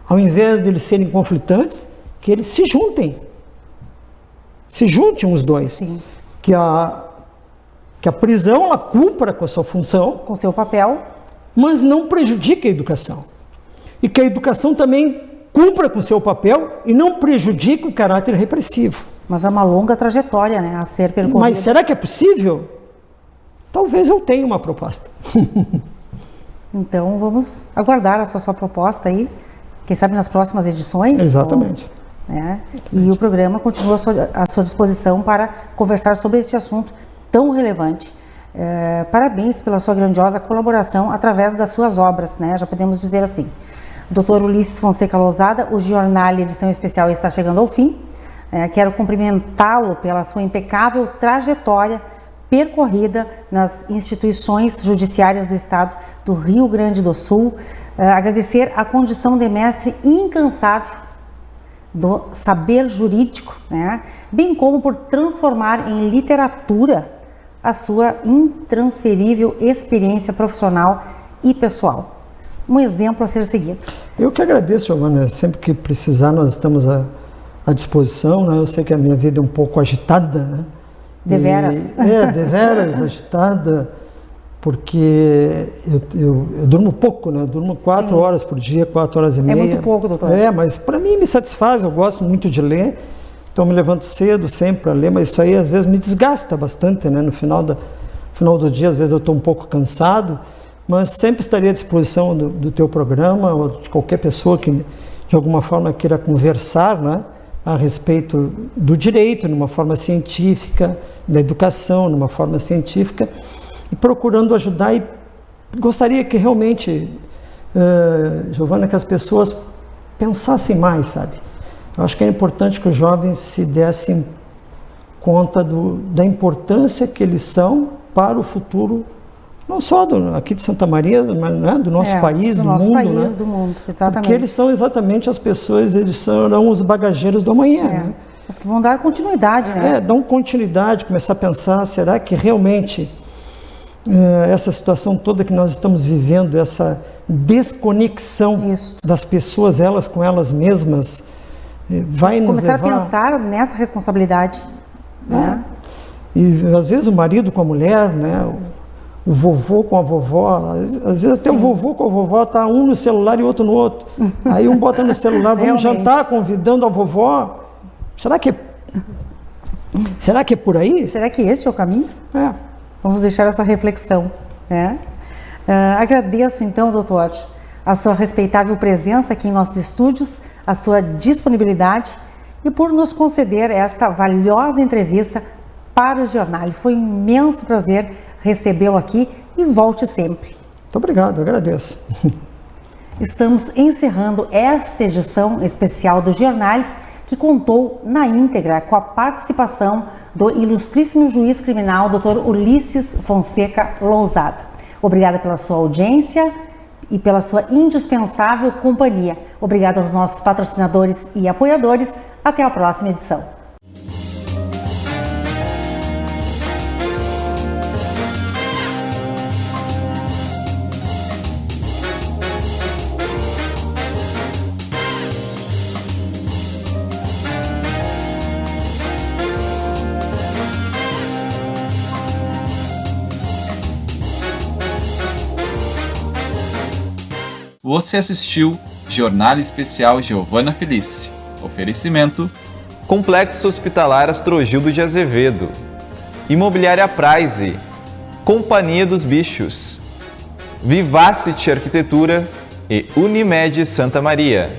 ao invés de eles serem conflitantes, que eles se juntem. Se juntem os dois. Sim. Que a prisão ela cumpra com a sua função, com seu papel, mas não prejudique a educação. E que a educação também cumpra com seu papel e não prejudique o caráter repressivo. Mas é uma longa trajetória, né, a ser percorrida. Mas será que é possível? Talvez eu tenha uma proposta. Então vamos aguardar a sua proposta aí, quem sabe nas próximas edições. Exatamente. E o programa continua à sua disposição para conversar sobre este assunto tão relevante. Parabéns pela sua grandiosa colaboração através das suas obras, né? Já podemos dizer assim. Dr. Ulisses Fonseca Lousada, o Jornal Edição Especial está chegando ao fim. Quero cumprimentá-lo pela sua impecável trajetória percorrida nas instituições judiciárias do Estado do Rio Grande do Sul. Agradecer a condição de mestre incansável do saber jurídico, né? Bem como por transformar em literatura a sua intransferível experiência profissional e pessoal. Um exemplo a ser seguido. Eu que agradeço, Giovana. Sempre que precisar, nós estamos à disposição, né? Eu sei que a minha vida é um pouco agitada, né? Deveras. Deveras agitada, porque eu durmo pouco, né? Eu durmo 4 horas por dia, 4 horas e meia. É muito pouco, doutor. Mas para mim me satisfaz, eu gosto muito de ler, então me levanto cedo sempre para ler, mas isso aí às vezes me desgasta bastante, né? No final do dia, às vezes eu estou um pouco cansado, mas sempre estaria à disposição do teu programa, ou de qualquer pessoa que de alguma forma queira conversar, né? A respeito do direito, numa forma científica, da educação, numa forma científica, e procurando ajudar. E gostaria que realmente, Giovana, que as pessoas pensassem mais, sabe? Eu acho que é importante que os jovens se dessem conta da importância que eles são para o futuro, não só aqui de Santa Maria, mas, né, do nosso país, do mundo. Né? Do mundo, exatamente. Porque eles são exatamente as pessoas, eles serão os bagageiros do amanhã. Né? Mas que vão dar continuidade, né? Dão continuidade, começar a pensar, será que realmente essa situação toda que nós estamos vivendo, essa desconexão das pessoas, elas com elas mesmas, vai nos começar levar... a pensar nessa responsabilidade. Né? E às vezes o marido com a mulher, né? O vovô com a vovó, às vezes até o vovô com a vovó tá um no celular e outro no outro. Aí um bota no celular, vamos jantar, convidando a vovó. Será que é por aí? Será que esse é o caminho? É. Vamos deixar essa reflexão. Né? Agradeço então, doutor, a sua respeitável presença aqui em nossos estúdios, a sua disponibilidade e por nos conceder esta valiosa entrevista para o jornal. Foi um imenso prazer recebê-lo aqui e volte sempre. Muito obrigado, eu agradeço. Estamos encerrando esta edição especial do jornal que contou na íntegra com a participação do ilustríssimo juiz criminal Dr. Ulisses Fonseca Lousada. Obrigada pela sua audiência e pela sua indispensável companhia. Obrigada aos nossos patrocinadores e apoiadores. Até a próxima edição. Você assistiu Jornal Especial Giovana Felice. Oferecimento: Complexo Hospitalar Astrogildo de Azevedo, Imobiliária Prize, Companhia dos Bichos, Vivacity Arquitetura e Unimed Santa Maria.